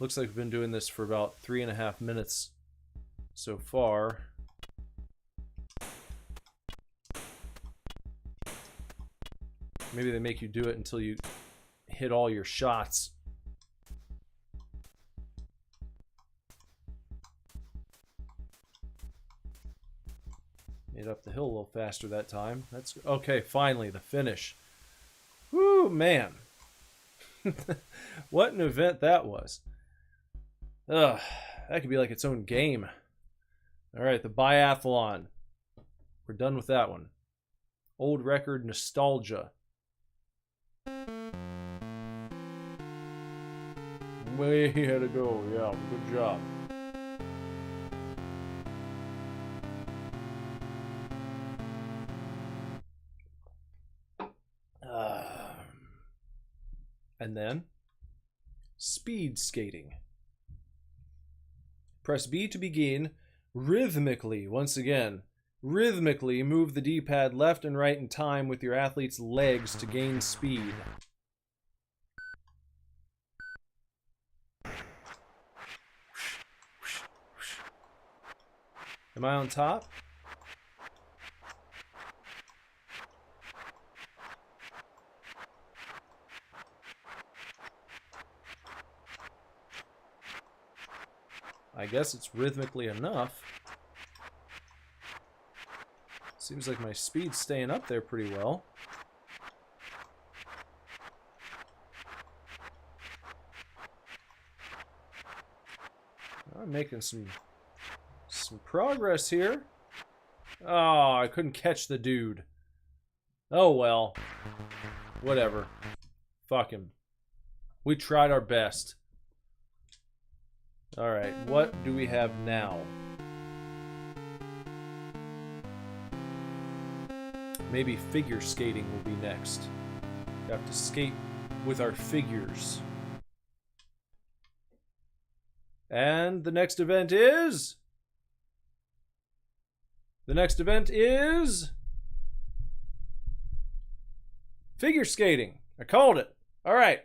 Looks like we've been doing this for about 3.5 minutes so far. Maybe they make you do it until you hit all your shots. Made up the hill a little faster that time. That's okay. Finally, the finish. Woo, man. What an event that was. Ugh, that could be like its own game. All right, the biathlon. We're done with that one. Old record nostalgia. Way to go. Yeah, good job. And then speed skating. Press B to begin. Rhythmically, once again, rhythmically move the D-pad left and right in time with your athlete's legs to gain speed. Am I on top? I guess it's rhythmically enough. Seems like my speed's staying up there pretty well. I'm making some progress here. Oh, I couldn't catch the dude. Oh well. Whatever. Fuck him. We tried our best. Alright, what do we have now? Maybe figure skating will be next. We have to skate with our figures. And the next event is... figure skating. I called it. Alright.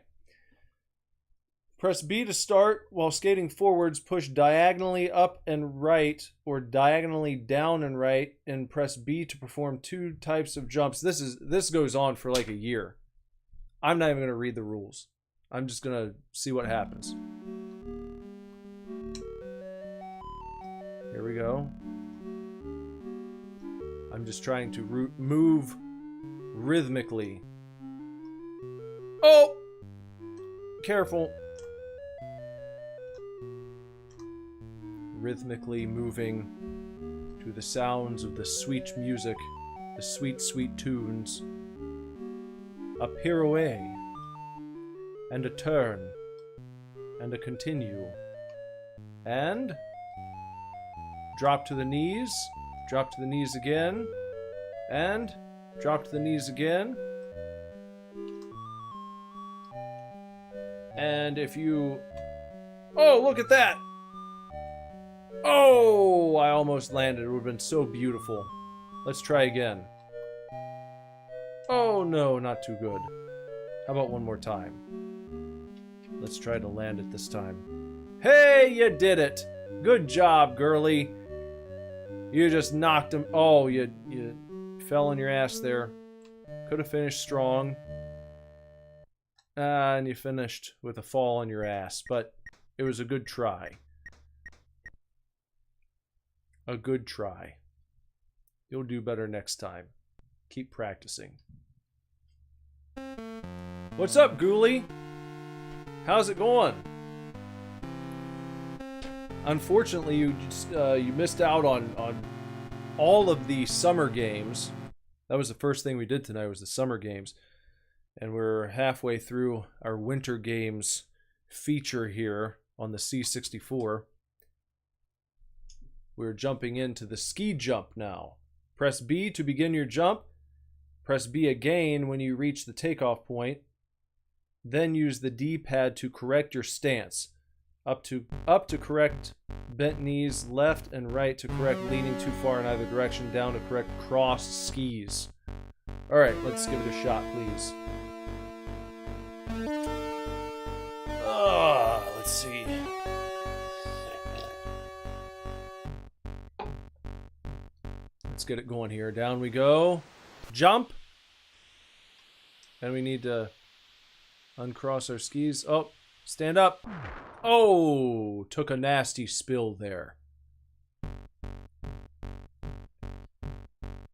Press B to start. While skating forwards, push diagonally up and right or diagonally down and right, and press B to perform 2 types of jumps. This goes on for like a year. I'm not even going to read the rules. I'm just going to see what happens. Here we go. I'm just trying to move rhythmically. Oh! Careful. Rhythmically moving to the sounds of the sweet music, the sweet, sweet tunes. A pirouette, and a turn, and a continue, and drop to the knees again, and drop to the knees again. And if you... Oh, look at that! Oh, I almost landed. It would have been so beautiful. Let's try again. Oh no, not too good. How about one more time? Let's try to land it this time. Hey, you did it! Good job, girly. You just knocked him. Oh, you fell on your ass there. Could have finished strong. And you finished with a fall on your ass, but it was a good try. A good try. You'll do better next time. Keep practicing. What's up, Ghoulie? How's it going? Unfortunately, you missed out on all of the summer games. That was the first thing we did tonight, was the summer games. And we're halfway through our winter games feature here on the C64. We're jumping into the ski jump now. Press B to begin your jump. Press B again when you reach the takeoff point. Then use the D-pad to correct your stance. Up to correct bent knees, left and right to correct leaning too far in either direction, down to correct crossed skis. Alright, let's give it a shot, please. Let's see. Let's get it going here. Down we go. Jump. And we need to uncross our skis. Oh, stand up. Oh, took a nasty spill there.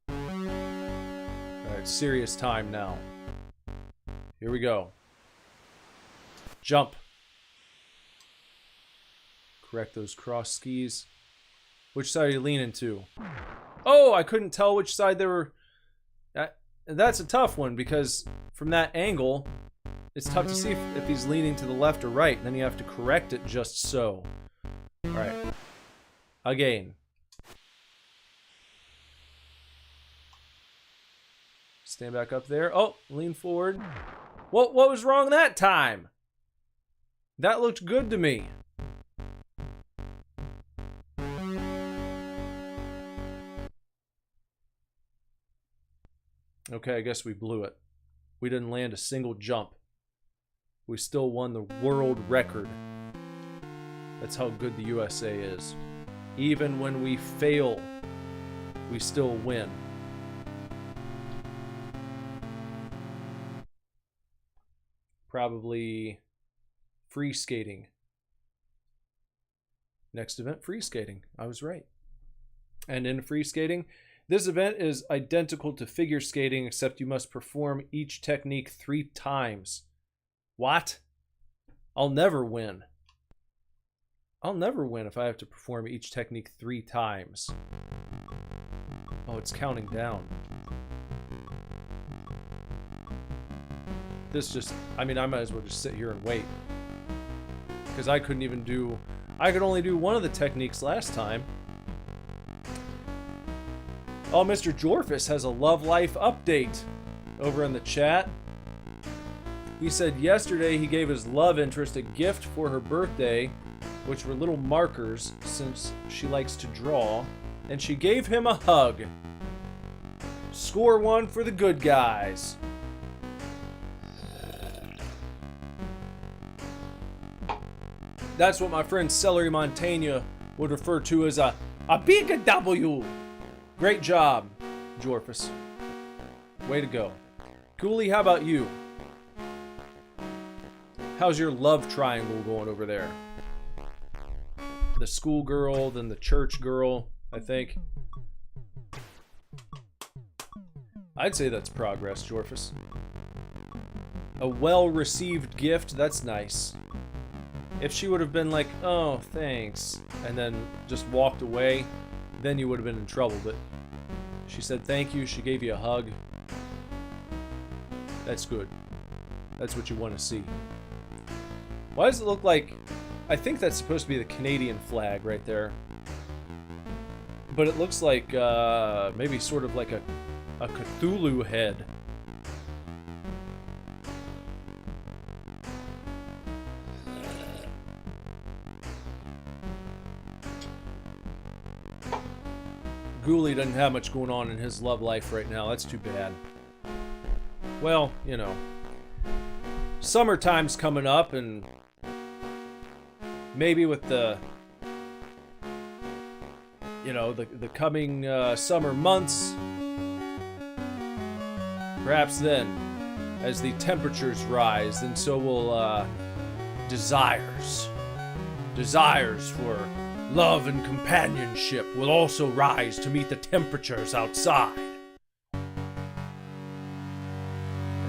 Alright, serious time now. Here we go. Jump. Correct those cross skis. Which side are you leaning to? Oh, I couldn't tell which side they were. That's a tough one because from that angle, it's tough to see if he's leaning to the left or right. And then you have to correct it just so. Alright. Again. Stand back up there. Oh, lean forward. What was wrong that time? That looked good to me. Okay, I guess we blew it. We didn't land a single jump. We still won the world record. That's how good the USA is. Even when we fail, we still win. Probably free skating. Next event, free skating. I was right. And in free skating, this event is identical to figure skating, except you must perform each technique 3 times. What? I'll never win. I'll never win if I have to perform each technique 3 times. Oh, it's counting down. This just, I mean, I might as well just sit here and wait. Because I could only do one of the techniques last time. Oh, Mr. Jorfus has a love life update over in the chat. He said yesterday he gave his love interest a gift for her birthday, which were little markers since she likes to draw, and she gave him a hug. Score 1 for the good guys. That's what my friend Celery Montaigne would refer to as a big W. Great job, Jorfus. Way to go. Ghoulie, how about you? How's your love triangle going over there? The school girl, then the church girl, I think. I'd say that's progress, Jorfus. A well-received gift, that's nice. If she would have been like, oh, thanks, and then just walked away, then you would have been in trouble. But she said thank you, she gave you a hug. That's good. That's what you want to see. Why does it look like... I think that's supposed to be the Canadian flag right there. But it looks like maybe sort of like a Cthulhu head. Ghoulie doesn't have much going on in his love life right now. That's too bad. Well, you know. summertime's coming up, and maybe with the, you know, the coming summer months, perhaps then, as the temperatures rise, then so will desires for love and companionship will also rise to meet the temperatures outside. And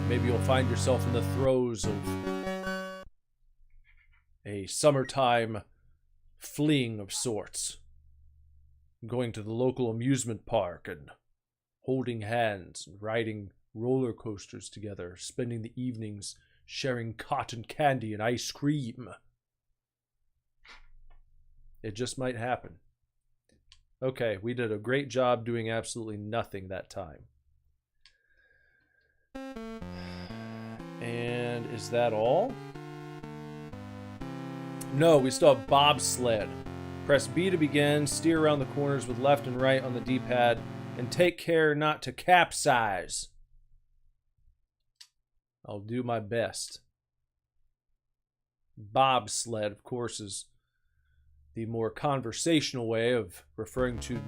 maybe you'll find yourself in the throes of a summertime fleeing of sorts, going to the local amusement park and holding hands and riding roller coasters together, spending the evenings sharing cotton candy and ice cream. It just might happen. Okay, we did a great job doing absolutely nothing that time. And is that all? No, we still have bobsled. Press B to begin, steer around the corners with left and right on the D-pad, and take care not to capsize. I'll do my best. Bobsled, of course, is the more conversational way of referring to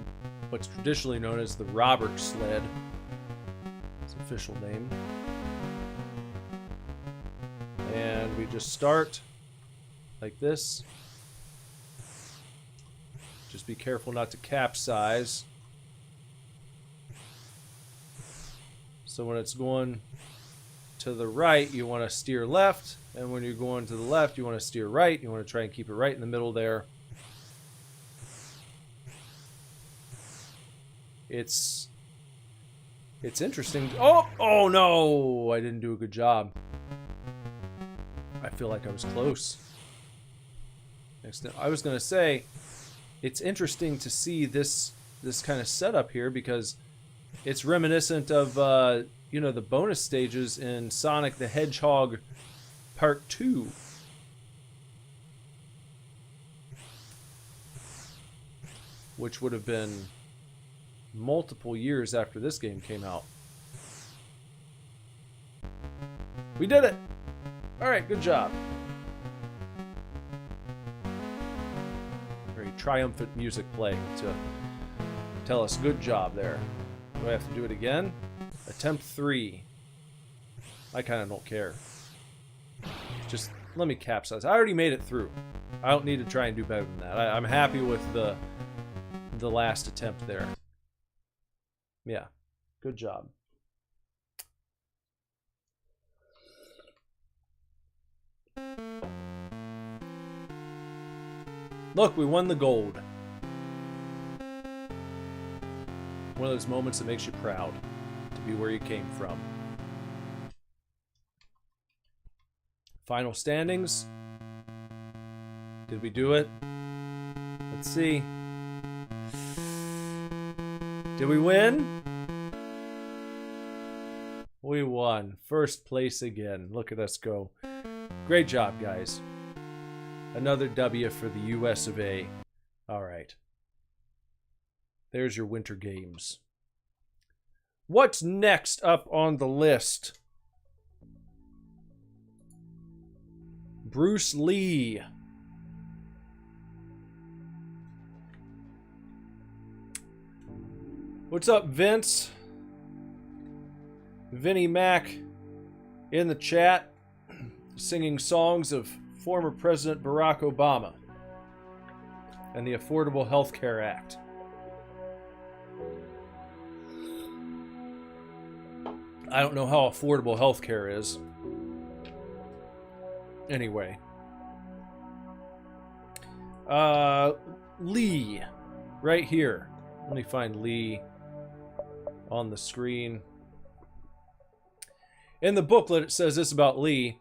what's traditionally known as the Robert sled. Its official name. And we just start like this. Just be careful not to capsize. So when it's going to the right, you want to steer left, and when you're going to the left, you want to steer right. You want to try and keep it right in the middle there. It's interesting. Oh no! I didn't do a good job. I feel like I was close. I was going to say, it's interesting to see this kind of setup here because it's reminiscent of you know, the bonus stages in Sonic the Hedgehog Part 2. Which would have been multiple years after this game came out. We did it! Alright, good job. Very triumphant music playing to tell us good job there. Do I have to do it again? Attempt 3. I kind of don't care. Just let me capsize. I already made it through. I don't need to try and do better than that. I'm happy with the last attempt there. Yeah, good job. Look, we won the gold. One of those moments that makes you proud to be where you came from. Final standings. Did we do it? Let's see. Did we win? We won. First place again. Look at us go. Great job, guys. Another W for the US of A. All right. There's your Winter Games. What's next up on the list? Bruce Lee. What's up, Vince? Vinnie Mac in the chat, singing songs of former President Barack Obama and the Affordable Health Care Act. I don't know how affordable health care is. Anyway. Lee. Right here. Let me find Lee on the screen. In the booklet, it says this about Lee.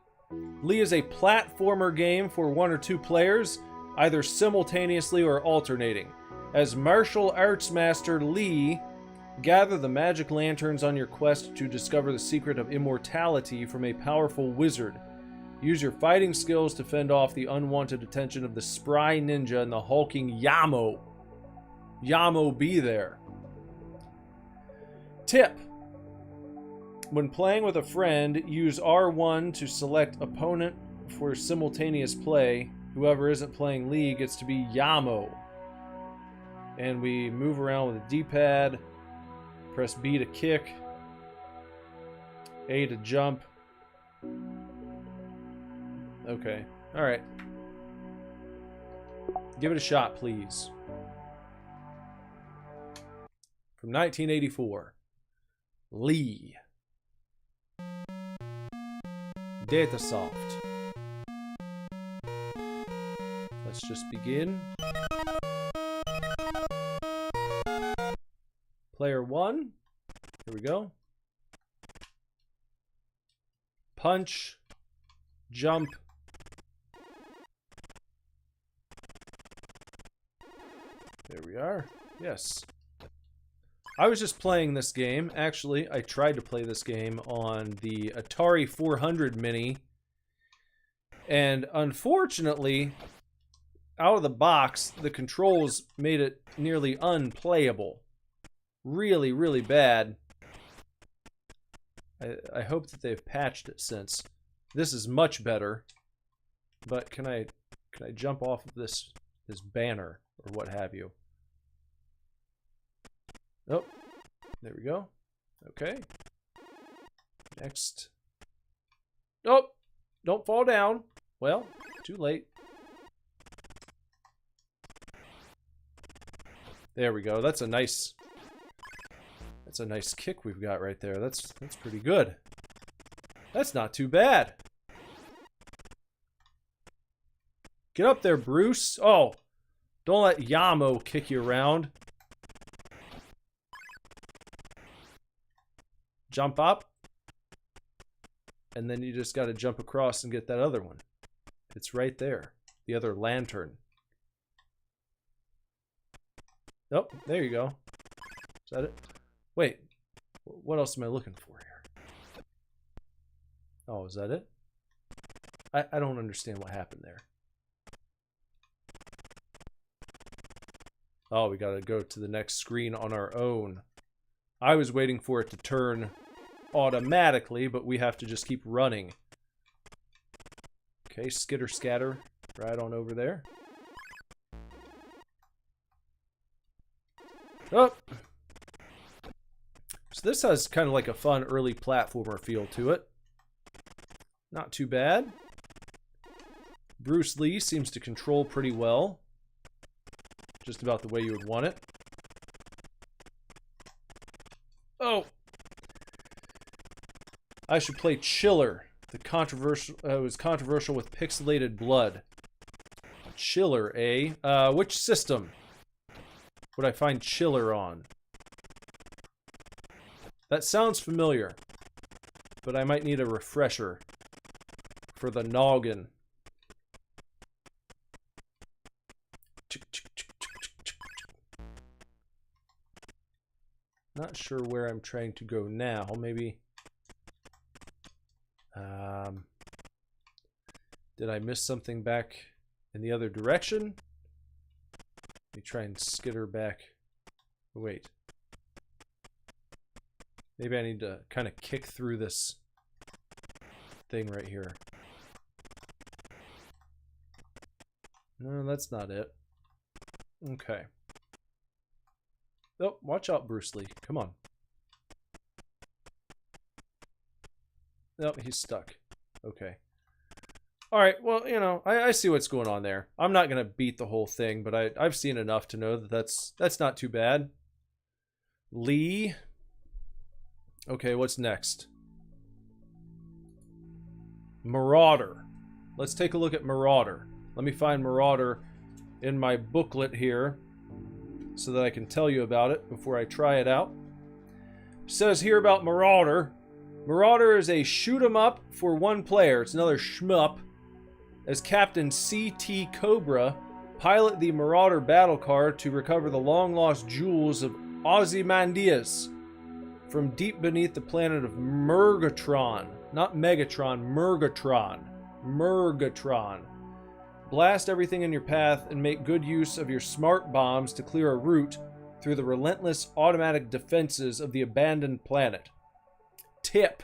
Lee is a platformer game for 1 or 2 players, either simultaneously or alternating. As martial arts master Lee, gather the magic lanterns on your quest to discover the secret of immortality from a powerful wizard. Use your fighting skills to fend off the unwanted attention of the spry ninja and the hulking Yamo. Yamo be there. Tip. When playing with a friend, use R1 to select opponent for simultaneous play. Whoever isn't playing League gets to be Yamo. And we move around with a D-pad. Press B to kick. A to jump. Okay. Alright. Give it a shot, please. From 1984. Lee. Datasoft. Let's just begin. Player 1. Here we go. Punch. Jump. There we are. Yes. I was just playing this game. Actually, I tried to play this game on the Atari 400 Mini. And unfortunately, out of the box, the controls made it nearly unplayable. Really, really bad. I hope that they've patched it since. This is much better. But can I jump off of this banner or what have you? Oh, there we go. Okay. Next. Oh, don't fall down. Well, too late. There we go. That's a nice kick we've got right there. That's pretty good. That's not too bad. Get up there, Bruce. Oh, don't let Yamo kick you around. Jump up. And then you just got to jump across and get that other one. It's right there. The other lantern. Oh, there you go. Is that it? Wait. What else am I looking for here? Oh, is that it? I don't understand what happened there. Oh, we gotta go to the next screen on our own. I was waiting for it to turn automatically, but we have to just keep running. Okay, skitter scatter right on over there. Oh! So this has kind of like a fun early platformer feel to it. Not too bad. Bruce Lee seems to control pretty well. Just about the way you would want it. Oh! I should play Chiller. The controversial, it was controversial with pixelated blood. Chiller, eh? Which system would I find Chiller on? That sounds familiar, but I might need a refresher for the noggin. Not sure where I'm trying to go now. Maybe... did I miss something back in the other direction? Let me try and skitter back. Oh, wait. Maybe I need to kind of kick through this thing right here. No, that's not it. Okay. Oh, watch out, Bruce Lee. Come on. No, he's stuck. Okay. Alright, well, you know, I see what's going on there. I'm not going to beat the whole thing, but I've seen enough to know that that's not too bad. Lee. Okay, what's next? Marauder. Let's take a look at Marauder. Let me find Marauder in my booklet here so that I can tell you about it before I try it out. It says here about Marauder. Marauder is a shoot 'em up for one player. It's another shmup. As Captain C.T. Cobra, pilot the Marauder battle car to recover the long-lost jewels of Ozymandias from deep beneath the planet of Murgatron. Not Megatron, Murgatron. Murgatron. Blast everything in your path and make good use of your smart bombs to clear a route through the relentless automatic defenses of the abandoned planet. tip.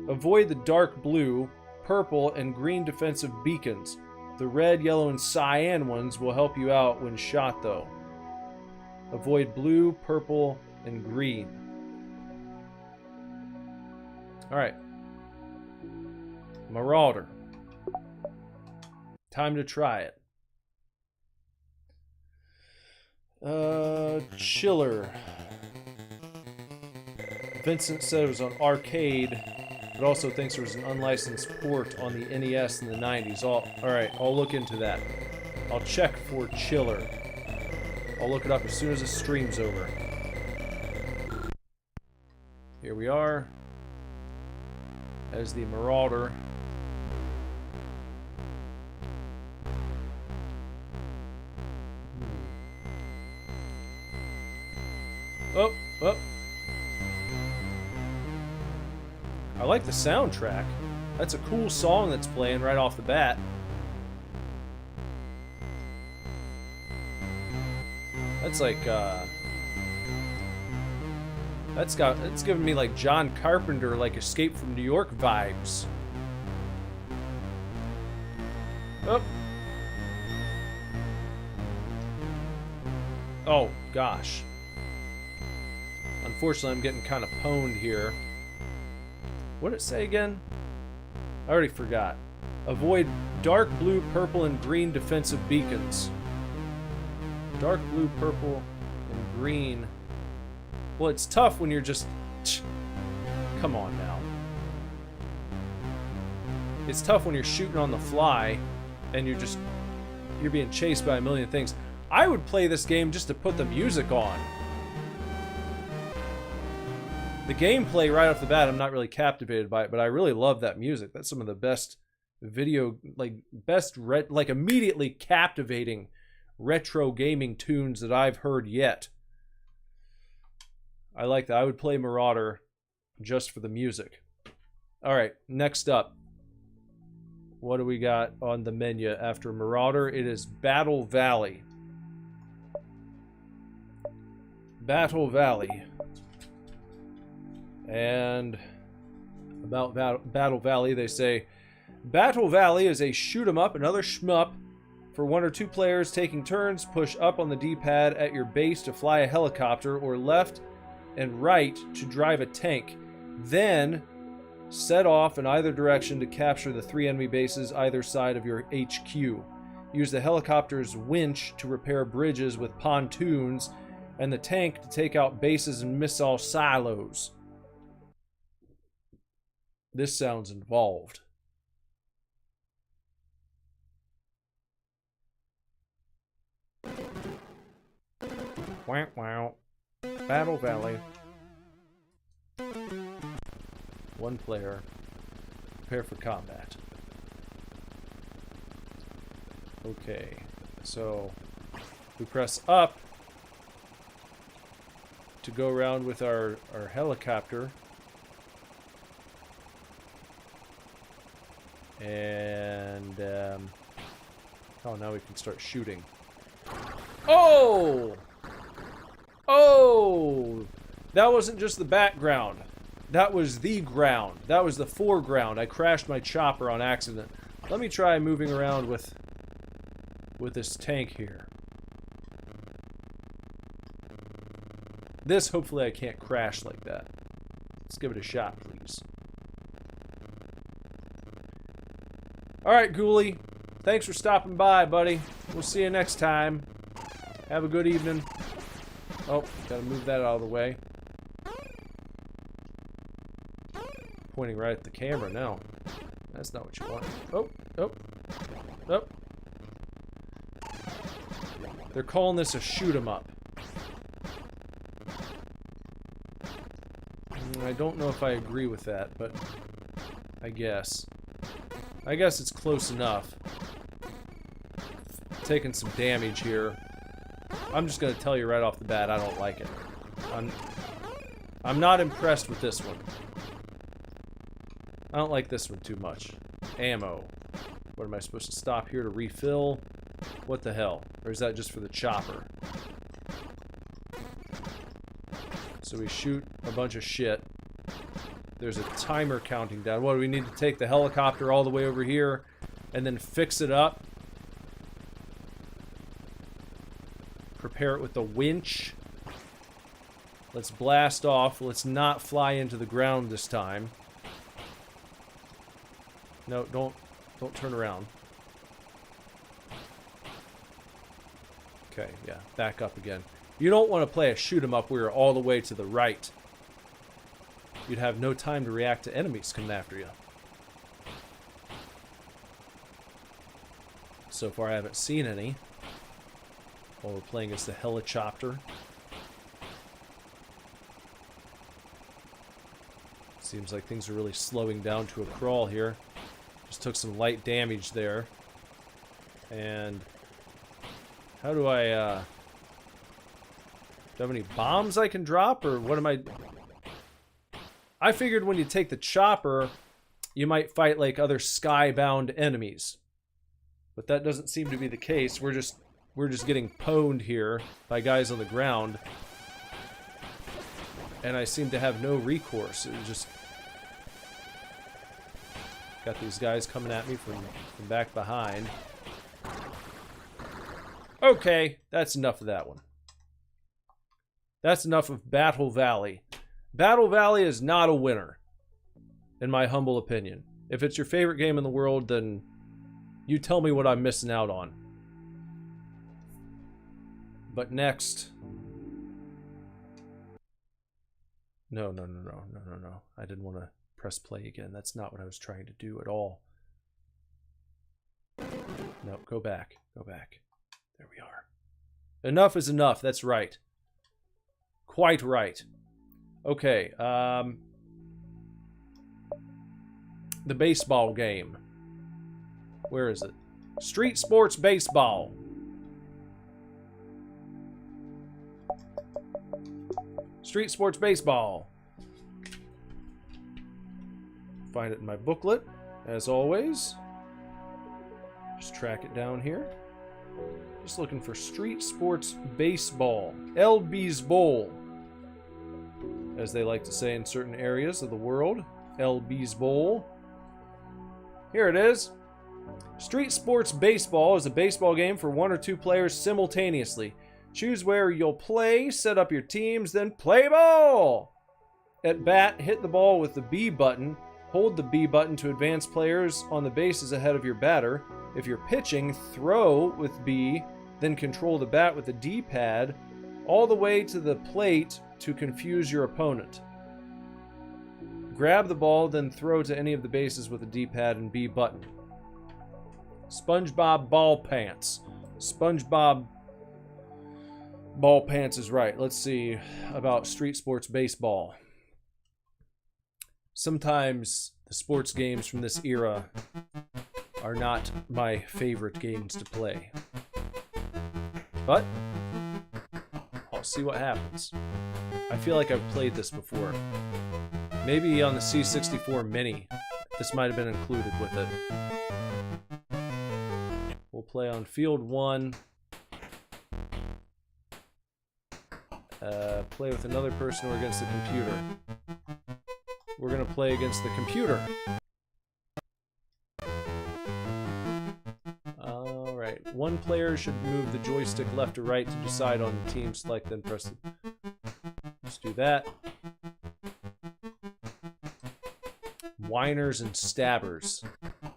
Avoid the dark blue, purple, and green defensive beacons. The red, yellow, and cyan ones will help you out when shot, though. Avoid blue, purple, and green. Alright. Marauder. Time to try it. Chiller. Vincent said it was on Arcade, but also thinks there was an unlicensed port on the NES in the 90s. Alright, I'll look into that. I'll check for Chiller. I'll look it up as soon as the stream's over. Here we are. As the Marauder. Oh, oh. I like the soundtrack. That's a cool song that's playing right off the bat. That's like, it's giving me like John Carpenter, like Escape from New York vibes. Oh. Oh, gosh. Unfortunately, I'm getting kind of pwned here. What did it say again? I already forgot. Avoid dark blue, purple, and green defensive beacons. Dark blue, purple, and green. Well, it's tough when you're just... Come on now. It's tough when you're shooting on the fly and you're being chased by a million things. I would play this game just to put the music on. The gameplay right off the bat, I'm not really captivated by it, but I really love that music. That's some of the best video, like immediately captivating retro gaming tunes that I've heard yet. I like that. I would play Marauder just for the music. All right, next up. What do we got on the menu after Marauder? It is Battle Valley. Battle Valley. And about Battle Valley, they say, Battle Valley is a shoot 'em up, another shmup, for 1 or 2 players taking turns. Push up on the D-pad at your base to fly a helicopter, or left and right to drive a tank. Then set off in either direction to capture the 3 enemy bases either side of your HQ. Use the helicopter's winch to repair bridges with pontoons, and the tank to take out bases and missile silos. This sounds involved. Wow, wow. Battle Valley. 1 player. Prepare for combat. Okay, so we press up to go around with our helicopter. And, oh, now we can start shooting. Oh! Oh! That wasn't just the background. That was the ground. That was the foreground. I crashed my chopper on accident. Let me try moving around with this tank here. This, hopefully I can't crash like that. Let's give it a shot, please. Alright, Ghoulie. Thanks for stopping by, buddy. We'll see you next time. Have a good evening. Oh, gotta move that out of the way. Pointing right at the camera now. That's not what you want. Oh, oh, oh. They're calling this a shoot 'em up. I don't know if I agree with that, but I guess. I guess it's close enough. Taking some damage here. I'm just gonna tell you right off the bat, I don't like it. I'm not impressed with this one. I don't like this one too much. Ammo. What am I supposed to stop here to refill? What the hell? Or is that just for the chopper? So we shoot a bunch of shit. there's a timer counting down. What, do we need to take the helicopter all the way over here and then fix it up? Prepare it with the winch. Let's blast off. Let's not fly into the ground this time. No, don't turn around. Okay, yeah, back up again. You don't want to play a shoot 'em up where you're all the way to the right. You'd have no time to react to enemies coming after you. So far, I haven't seen any. While we're playing as the helicopter. Seems like things are really slowing down to a crawl here. Just took some light damage there. And how do I, do I have any bombs I can drop, or what am I figured when you take the chopper, you might fight like other skybound enemies. But that doesn't seem to be the case. We're just getting pwned here by guys on the ground. And I seem to have no recourse. It just got these guys coming at me from back behind. Okay, that's enough of that one. That's enough of Battle Valley. Battle Valley is not a winner, in my humble opinion. If it's your favorite game in the world, then you tell me what I'm missing out on. But next... No. I didn't want to press play again. That's not what I was trying to do at all. No, go back. Go back. There we are. Enough is enough. That's right. Quite right. Okay, the baseball game. Where is it? Street Sports Baseball. Street Sports Baseball. Find it in my booklet, as always. Just track it down here. Just looking for Street Sports Baseball. LB's Bowl, as they like to say in certain areas of the world. LB's Bowl. Here it is. Street Sports Baseball is a baseball game for 1 or 2 players simultaneously. Choose where you'll play, set up your teams, then play ball! At bat, hit the ball with the B button. Hold the B button to advance players on the bases ahead of your batter. If you're pitching, throw with B, then control the bat with the D-pad all the way to the plate to confuse your opponent. Grab the ball, then throw to any of the bases with the D-pad and B button. SpongeBob Ball Pants. SpongeBob Ball Pants is right. Let's see about Street Sports Baseball. Sometimes the sports games from this era are not my favorite games to play. But I'll see what happens. I feel like I've played this before. Maybe on the C64 Mini. This might have been included with it. We'll play on field 1. Play with another person or against the computer. We're going to play against the computer. Alright, 1 player should move the joystick left or right to decide on the team select, then press the... Let's do that. Whiners and Stabbers.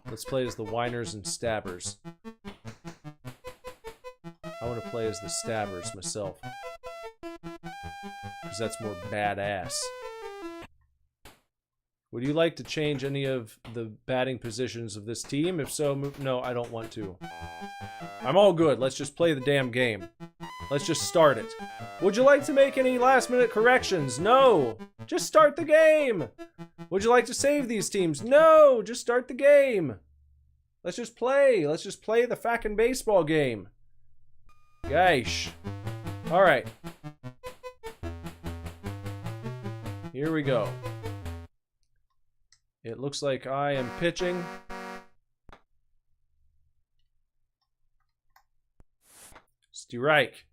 Let's play as the Whiners and Stabbers. I want to play as the Stabbers myself, because that's more badass. Would you like to change any of the batting positions of this team? If so, move... No, I don't want to. I'm all good. Let's just play the damn game. Let's just start it. Would you like to make any last-minute corrections? No! Just start the game! Would you like to save these teams? No! Just start the game! Let's just play. Let's just play the fucking baseball game. Gosh. Alright. Here we go. It looks like I am pitching. Strike.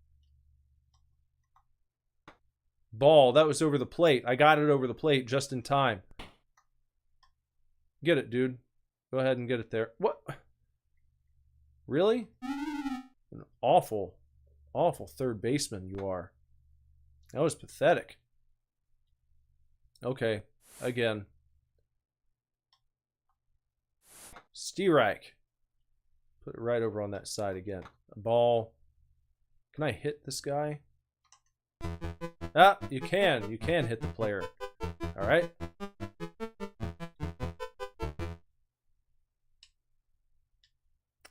Ball. That was over the plate. I got it over the plate just in time. Get it, dude. Go ahead and get it there. What? Really? An awful, awful third baseman you are. That was pathetic. Okay, again. Strike. Put it right over on that side again. A ball. Can I hit this guy? Ah, you can. You can hit the player. All right.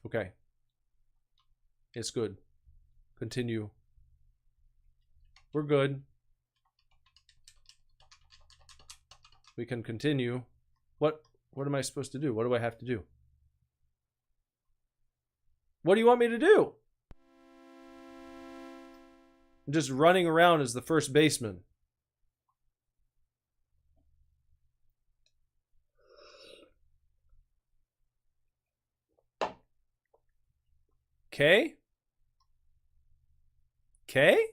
Okay. It's good. Continue. We're good. We can continue. What am I supposed to do? What do I have to do? What do you want me to do? I'm just running around as the first baseman. Okay? Okay?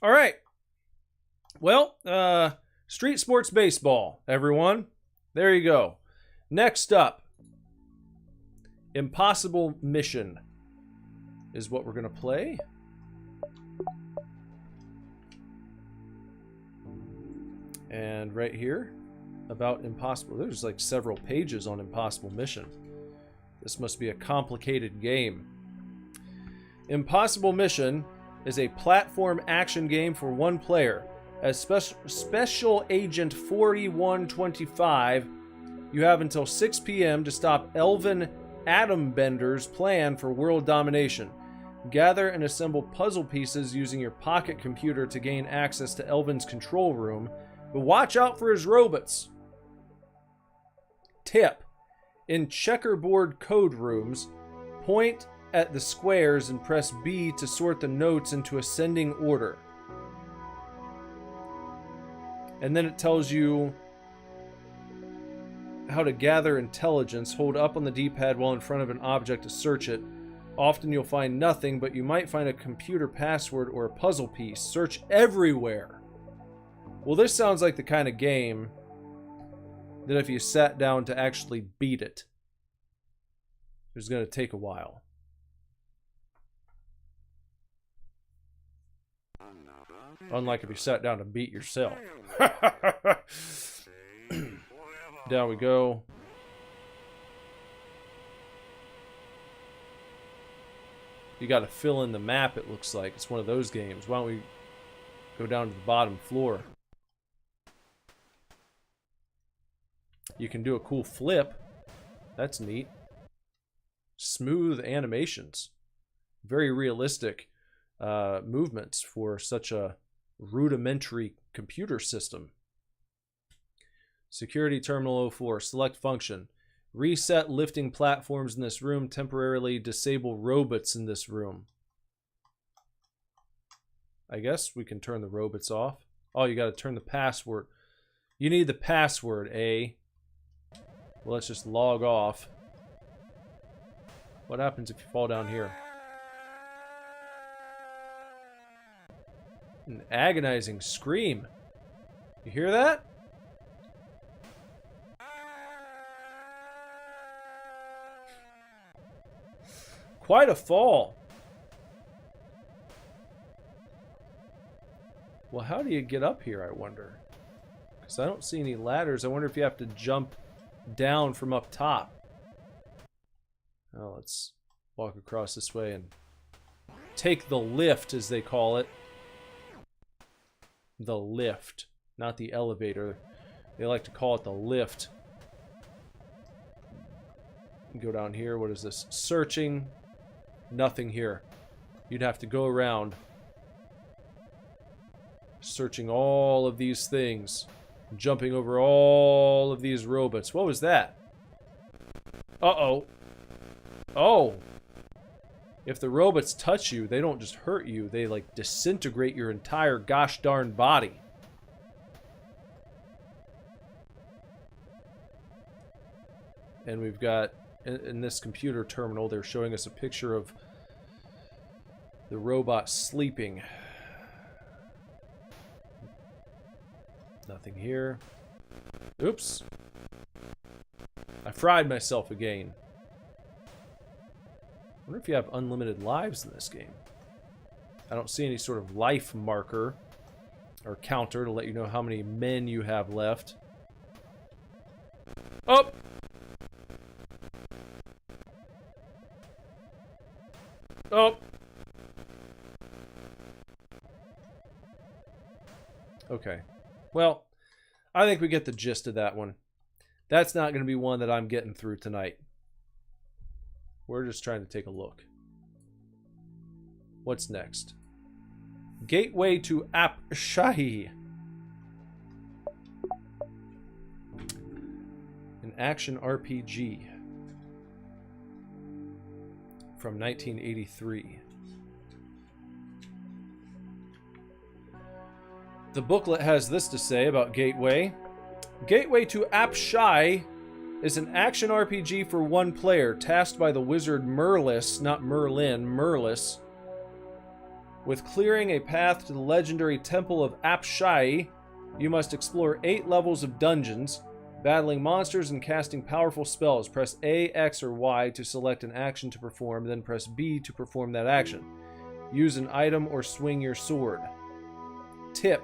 All right. Well, Street Sports Baseball, everyone. There you go. Next up, Impossible Mission is what we're going to play. And right here, about Impossible. There's like several pages on Impossible Mission. This must be a complicated game. Impossible Mission is a platform action game for one player. As Special Agent 4125, you have until 6 p.m. to stop Elven Atom Bender's plan for world domination. Gather and assemble puzzle pieces using your pocket computer to gain access to Elven's control room, but watch out for his robots. Tip: in checkerboard code rooms, point at the squares and press B to sort the notes into ascending order. And then it tells you how to gather intelligence. Hold up on the D-pad while in front of an object to search it. Often you'll find nothing, but you might find a computer password or a puzzle piece. Search everywhere. Well, this sounds like the kind of game that if you sat down to actually beat it, it's going to take a while. Unlike if you sat down to beat yourself. Down we go. You got to fill in the map, it looks like. It's one of those games. Why don't we go down to the bottom floor? You can do a cool flip. That's neat. Smooth animations. Very realistic movements for such a rudimentary computer system. Security Terminal 04. Select function. Reset lifting platforms in this room. Temporarily disable robots in this room. I guess we can turn the robots off. Oh, you got to turn the password. You need the password, eh? Well, let's just log off. What happens if you fall down here? An agonizing scream. You hear that? Quite a fall. Well, how do you get up here, I wonder? Because I don't see any ladders. I wonder if you have to jump down from up top. Oh, let's walk across this way and take the lift, as they call it. The lift, not the elevator. They like to call it the lift. Go down here. What is this? Searching. Nothing here. You'd have to go around searching all of these things, jumping over all of these robots. What was that? Uh-oh. Oh. If the robots touch you, they don't just hurt you, they like disintegrate your entire gosh darn body. And we've got, in this computer terminal, they're showing us a picture of the robot sleeping. Nothing here. Oops. I fried myself again. I wonder if you have unlimited lives in this game. I don't see any sort of life marker or counter to let you know how many men you have left. Oh! Oh! Okay. Well, I think we get the gist of that one. That's not going to be one that I'm getting through tonight. We're just trying to take a look. What's next? Gateway to Apshahi. An action RPG from 1983. The booklet has this to say about Gateway. Gateway to Apshai is an action RPG for one player, tasked by the wizard Merlis, not Merlin, Merlis, with clearing a path to the legendary Temple of Apshai. You must explore 8 levels of dungeons, battling monsters and casting powerful spells. Press A, X, or Y to select an action to perform, then press B to perform that action. Use an item or swing your sword. Tip: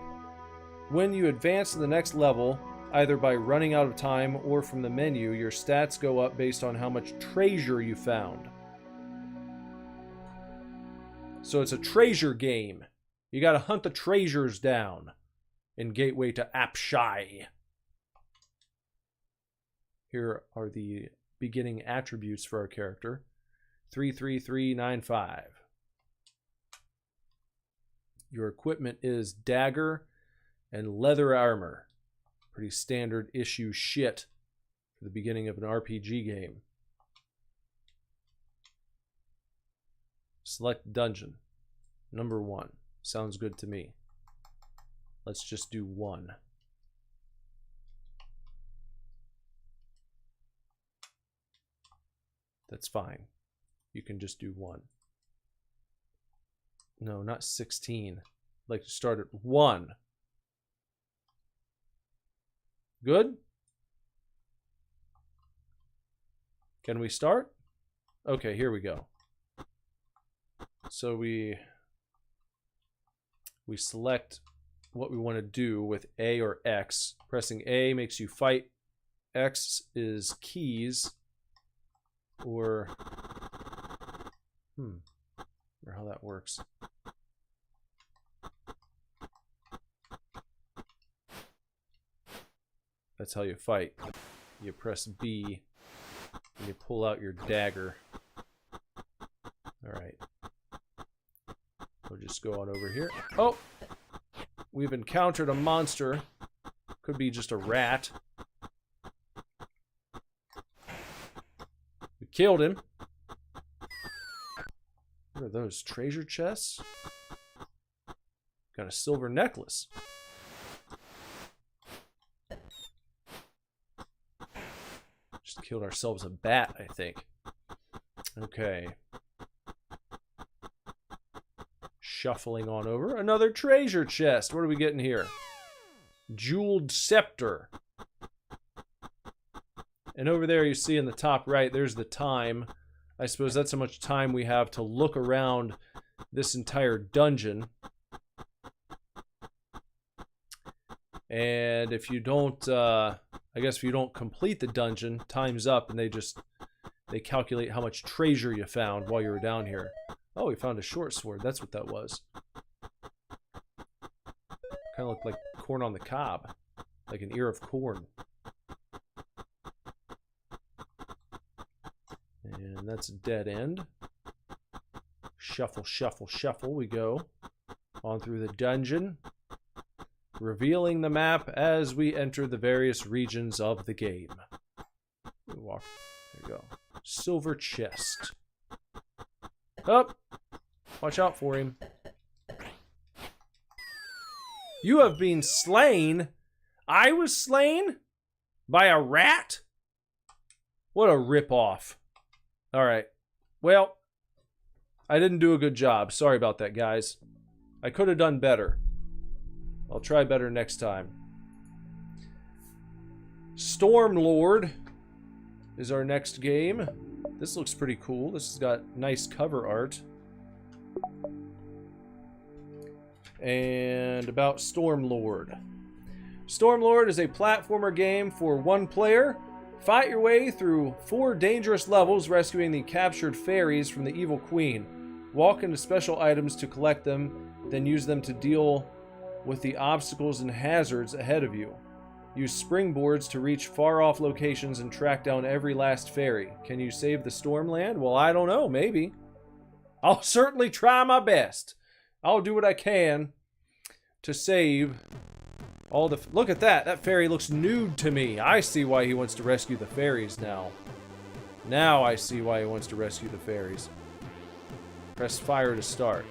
when you advance to the next level, either by running out of time or from the menu, your stats go up based on how much treasure you found. So it's a treasure game. You gotta hunt the treasures down in Gateway to Apshai. Here are the beginning attributes for our character. 33395. Your equipment is dagger and leather armor. Pretty standard issue shit for the beginning of an RPG game. Select dungeon. Number 1. Sounds good to me. Let's just do 1. That's fine. You can just do 1. No, not 16. I'd like to start at 1. Good? Can we start? Okay, here we go. So we select what we want to do with A or X. Pressing A makes you fight. X is keys. Or how that works. That's how you fight. You press B and you pull out your dagger. Alright. We'll just go on over here. Oh! We've encountered a monster. Could be just a rat. We killed him. What are those? Treasure chests? Got a silver necklace. Just killed ourselves a bat, I think. Okay. Shuffling on over. Another treasure chest. What are we getting here? Jeweled scepter. And over there you see in the top right, there's the time. I suppose that's how much time we have to look around this entire dungeon. And if you don't, I guess if you don't complete the dungeon, time's up and they calculate how much treasure you found while you were down here. Oh, we found a short sword. That's what that was. Kind of looked like corn on the cob. Like an ear of corn. And that's a dead end. Shuffle, shuffle, shuffle. We go on through the dungeon, revealing the map as we enter the various regions of the game. We walk. There we go. Silver chest. Up. Watch out for him. You have been slain. I was slain by a rat? What a ripoff. Alright. Well, I didn't do a good job. Sorry about that, guys. I could have done better. I'll try better next time. Stormlord is our next game. This looks pretty cool. This has got nice cover art. And about Stormlord. Stormlord is a platformer game for one player. Fight your way through 4 dangerous levels, rescuing the captured fairies from the evil queen. Walk into special items to collect them, then use them to deal with the obstacles and hazards ahead of you. Use springboards to reach far-off locations and track down every last fairy. Can you save the Stormland? Well, I don't know. Maybe. I'll certainly try my best. I'll do what I can to save all the... Look at that. That fairy looks nude to me. I see why he wants to rescue the fairies now. Now I see why he wants to rescue the fairies. Press fire to start.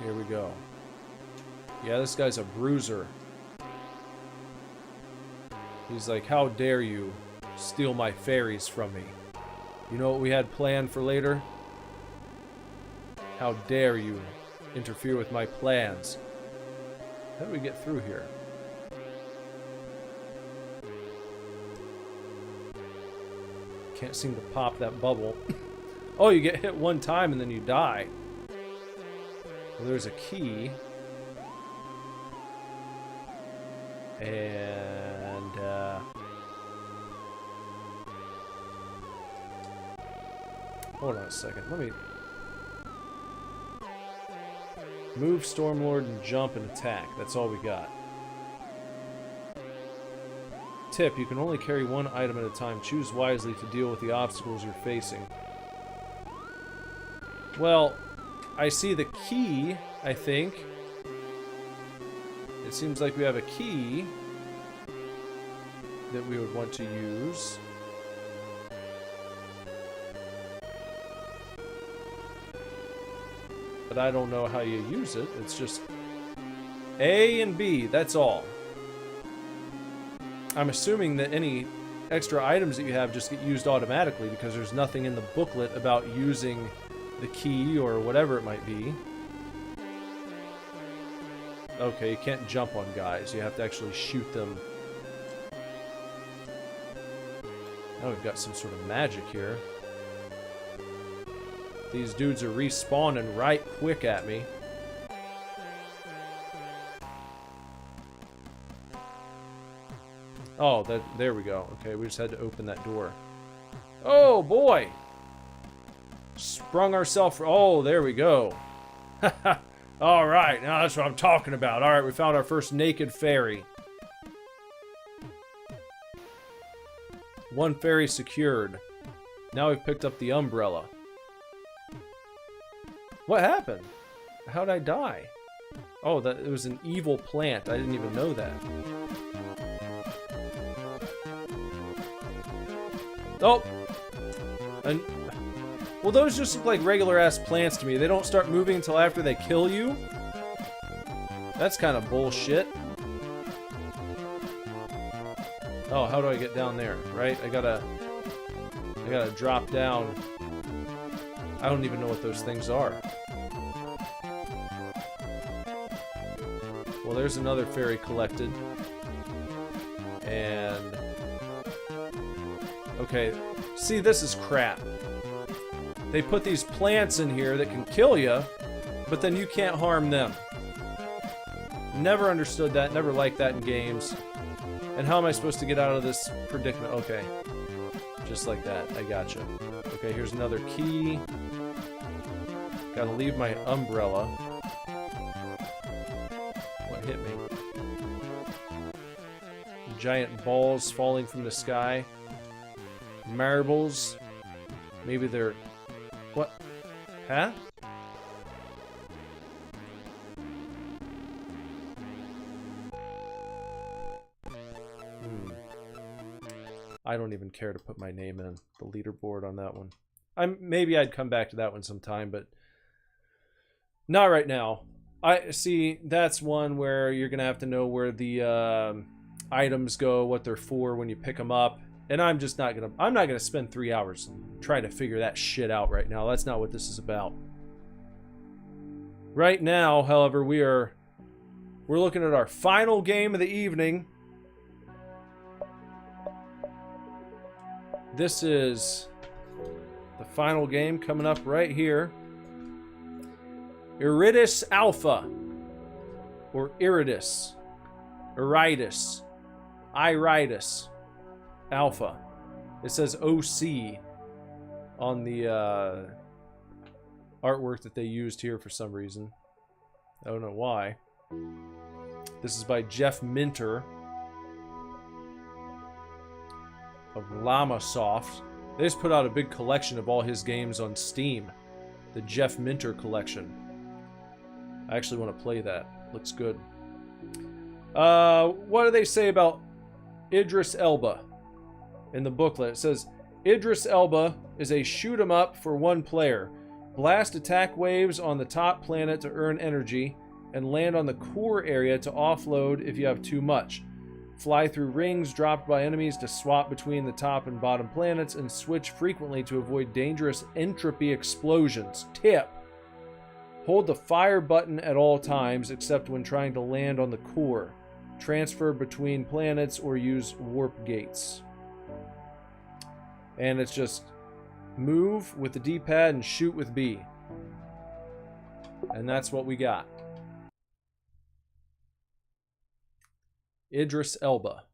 Here we go. Yeah, this guy's a bruiser. He's like, how dare you steal my fairies from me? You know what we had planned for later? How dare you interfere with my plans? How do we get through here? Can't seem to pop that bubble. Oh, you get hit one time and then you die. Well, there's a key. And, hold on a second. Let me... Move Stormlord and jump and attack. That's all we got. Tip, you can only carry one item at a time. Choose wisely to deal with the obstacles you're facing. Well, I see the key, I think. It seems like we have a key that we would want to use. But I don't know how you use it. It's just A and B, that's all. I'm assuming that any extra items that you have just get used automatically because there's nothing in the booklet about using the key or whatever it might be. Okay, you can't jump on guys. You have to actually shoot them. Oh, we've got some sort of magic here. These dudes are respawning right quick at me. Oh, there we go. Okay, we just had to open that door. Oh, boy! Sprung ourselves... Oh, there we go. Alright, now that's what I'm talking about. Alright, we found our first naked fairy. One fairy secured. Now we've picked up the umbrella. What happened? How'd I die? Oh, it was an evil plant. I didn't even know that. Oh! And, well, those just look like regular-ass plants to me. They don't start moving until after they kill you? That's kind of bullshit. Oh, how do I get down there? Right? I gotta drop down. I don't even know what those things are. Well, there's another fairy collected. And... okay, see, this is crap. They put these plants in here that can kill you, but then you can't harm them. Never understood that, never liked that in games. And how am I supposed to get out of this predicament? Okay, just like that, I gotcha. Okay, here's another key. Gotta leave my umbrella. What hit me? Giant balls falling from the sky. Marbles. Maybe they're... what? Huh? I don't even care to put my name in the leaderboard on that one. Maybe I'd come back to that one sometime, but not right now. I see that's one where you're gonna have to know where the items go, what they're for when you pick them up. And I'm not gonna spend 3 hours trying to figure that shit out right now. That's not what this is about. Right now, however, we are We're looking at our final game of the evening. This is the final game coming up right here. Iridis Alpha. Or Iridis. Iridis. Iridis Alpha. It says OC on the artwork that they used here for some reason. I don't know why. This is by Jeff Minter of Llamasoft. They just put out a big collection of all his games on Steam. The Jeff Minter collection. I actually want to play that. Looks good. What do they say about Idris Elba in the booklet? It says, Idris Elba is a shoot 'em up for one player. Blast attack waves on the top planet to earn energy, and land on the core area to offload if you have too much. Fly through rings dropped by enemies to swap between the top and bottom planets, and switch frequently to avoid dangerous entropy explosions. Tip: hold the fire button at all times except when trying to land on the core. Transfer between planets or use warp gates. And it's just move with the D-pad and shoot with B. And that's what we got. Idris Elba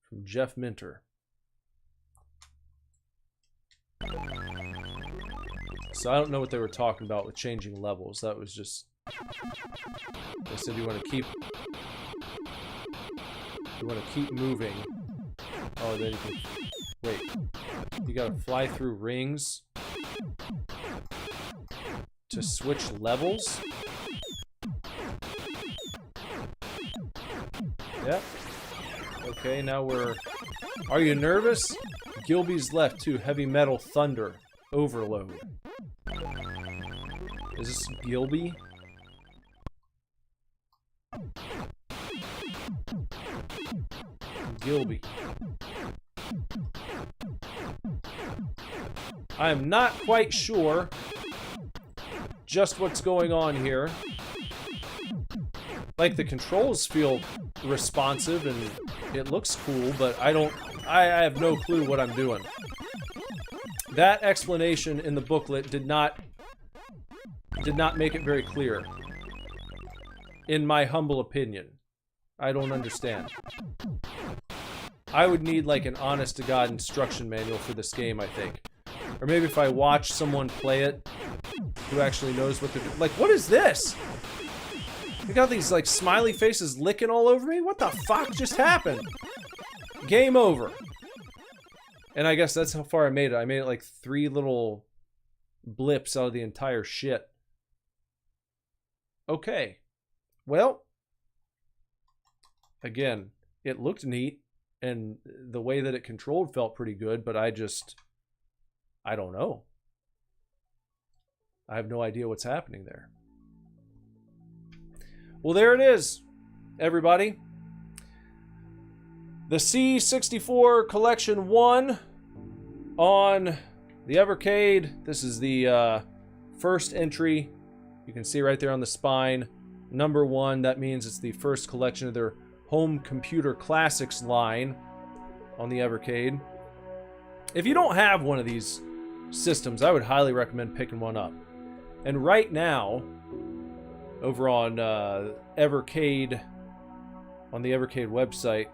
from Jeff Minter. So I don't know what they were talking about with changing levels. That was just... They said you want to keep moving. Oh, then you can... Wait. You gotta fly through rings to switch levels? Yep. Okay, now we're... Are you nervous? Gilby's left too. Heavy Metal Thunder. Overload. Is this Gilby? Gilby. I am not quite sure just what's going on here. Like, the controls feel responsive and it looks cool, but I have no clue what I'm doing. That explanation in the booklet did not make it very clear. In my humble opinion. I don't understand. I would need like an honest-to-God instruction manual for this game, I think. Or maybe if I watch someone play it who actually knows what they're doing. Like, what is this? You got these like smiley faces licking all over me? What the fuck just happened? Game over. And I guess that's how far I made it. I made it like 3 little blips out of the entire shit. Okay. Well, again, it looked neat, and the way that it controlled felt pretty good, but I don't know. I have no idea what's happening there. Well, there it is, everybody. The C64 Collection 1 on the Evercade. This is the first entry. You can see right there on the spine. Number 1, that means it's the first collection of their Home Computer Classics line on the Evercade. If you don't have one of these systems, I would highly recommend picking one up. And right now, over on Evercade, on the Evercade website,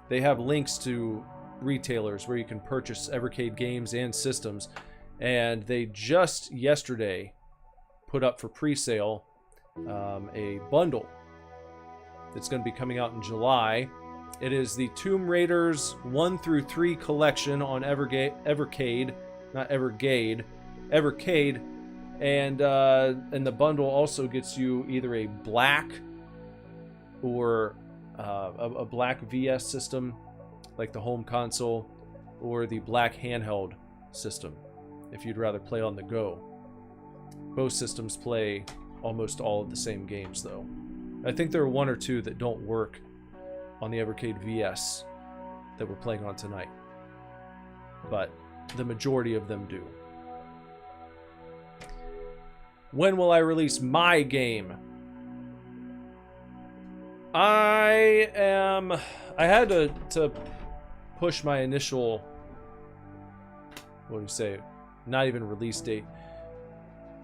they have links to retailers where you can purchase Evercade games and systems. And they just yesterday put up for pre-sale a bundle that's going to be coming out in July. It is the Tomb Raiders 1 through 3 collection on Evercade, not Evergade, Evercade. And the bundle also gets you either a black or a black VS system, like the home console, or the black handheld system, if you'd rather play on the go. Both systems play almost all of the same games, though. I think there are 1 or 2 that don't work on the Evercade VS that we're playing on tonight, but the majority of them do. When will I release my game? I had to push my initial, what do you say, not even release date.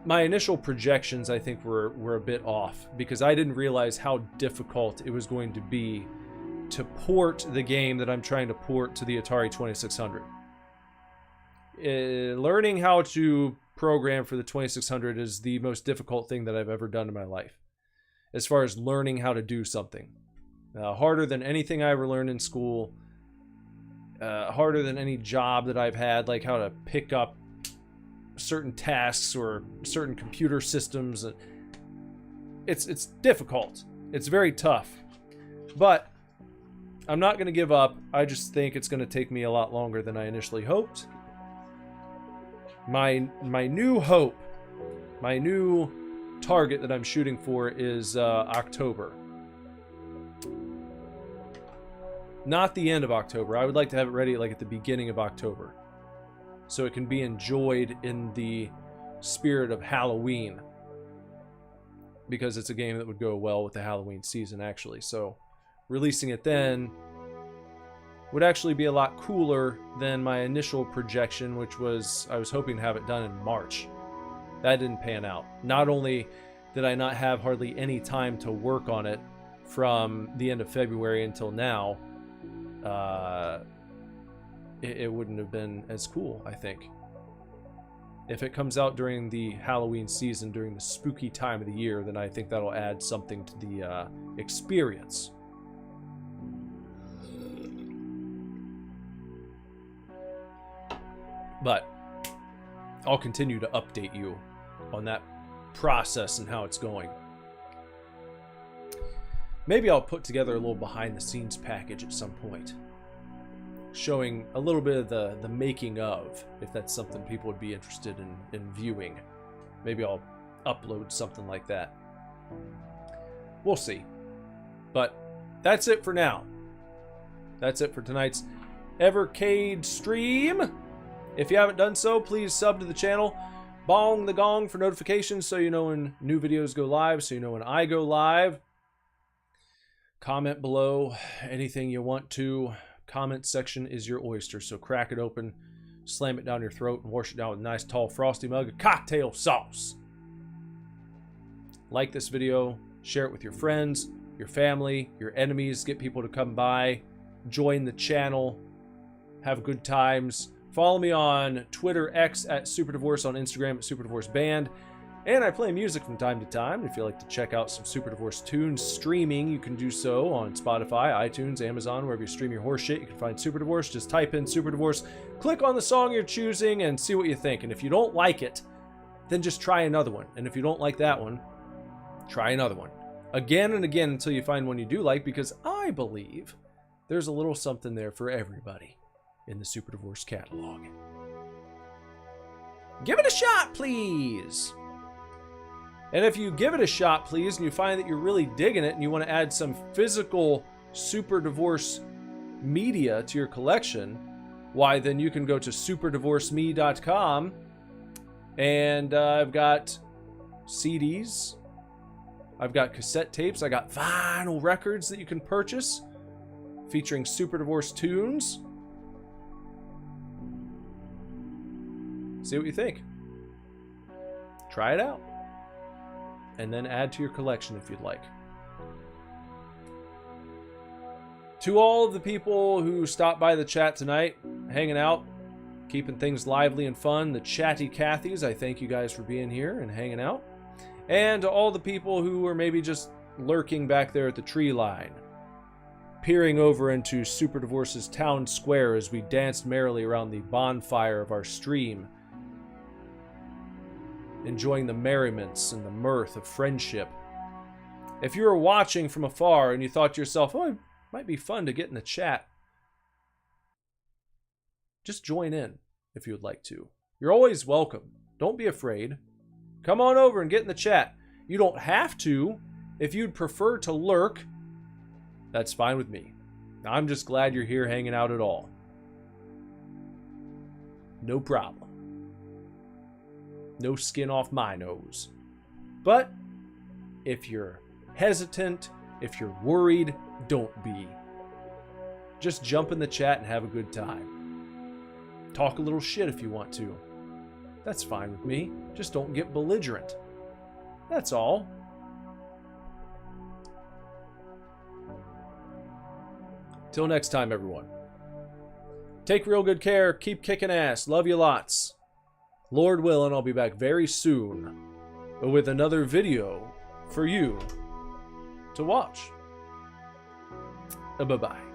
My initial projections, I think, were a bit off because I didn't realize how difficult it was going to be to port the game that I'm trying to port to the Atari 2600. Learning how to program for the 2600 is the most difficult thing that I've ever done in my life. As far as learning how to do something. Harder than anything I ever learned in school. Harder than any job that I've had, like how to pick up certain tasks or certain computer systems. It's difficult. It's very tough. But I'm not going to give up. I just think it's going to take me a lot longer than I initially hoped. My new hope, my new target that I'm shooting for is October. Not the end of October. I would like to have it ready like at the beginning of October, so it can be enjoyed in the spirit of Halloween, because it's a game that would go well with the Halloween season, actually. So releasing it then would actually be a lot cooler than my initial projection, which was I was hoping to have it done in March. That didn't pan out. Not only did I not have hardly any time to work on it from the end of February until now, it wouldn't have been as cool, I think. If it comes out during the Halloween season, during the spooky time of the year, then I think that'll add something to the experience. But I'll continue to update you on that process and how it's going. Maybe I'll put together a little behind the scenes package at some point, showing a little bit of the making of, if that's something people would be interested in viewing. Maybe I'll upload something like that. We'll see. But that's it for now. That's it for tonight's Evercade stream. If you haven't done so, please sub to the channel. Bong the gong for notifications so you know when new videos go live, so you know when I go live. Comment below anything you want to. Comment section is your oyster, so crack it open, slam it down your throat, and wash it down with a nice tall frosty mug of cocktail sauce. Like this video, share it with your friends, your family, your enemies, get people to come by, join the channel, have good times. Follow me on Twitter, X at Superdivorce, on Instagram at SuperDivorceBand. And I play music from time to time. If you'd like to check out some Superdivorce tunes streaming, you can do so on Spotify, iTunes, Amazon, wherever you stream your horse shit. You can find Superdivorce. Just type in Superdivorce, click on the song you're choosing, and see what you think. And if you don't like it, then just try another one. And if you don't like that one, try another one. Again and again until you find one you do like, because I believe there's a little something there for everybody in the Superdivorce catalog. Give it a shot, please! And if you give it a shot, please, and you find that you're really digging it and you want to add some physical Superdivorce media to your collection, why, then you can go to superdivorceme.com, and I've got CDs, I've got cassette tapes, I got vinyl records that you can purchase featuring Superdivorce tunes. See what you think. Try it out. And then add to your collection if you'd like. To all of the people who stopped by the chat tonight, hanging out, keeping things lively and fun, the chatty Cathys, I thank you guys for being here and hanging out. And to all the people who were maybe just lurking back there at the tree line, peering over into Superdivorce's town square as we danced merrily around the bonfire of our stream, enjoying the merriments and the mirth of friendship. If you were watching from afar and you thought to yourself, oh, it might be fun to get in the chat, just join in if you would like to. You're always welcome. Don't be afraid. Come on over and get in the chat. You don't have to. If you'd prefer to lurk, that's fine with me. I'm just glad you're here hanging out at all. No problem. No skin off my nose. But if you're hesitant, If you're worried, don't be. Just jump in the chat and have a good time. Talk a little shit if you want to. That's fine with me. Just don't get belligerent. That's all. Till next time, everyone. Take real good care. Keep kicking ass. Love you lots. Lord willing, I'll be back very soon with another video for you to watch. Bye-bye.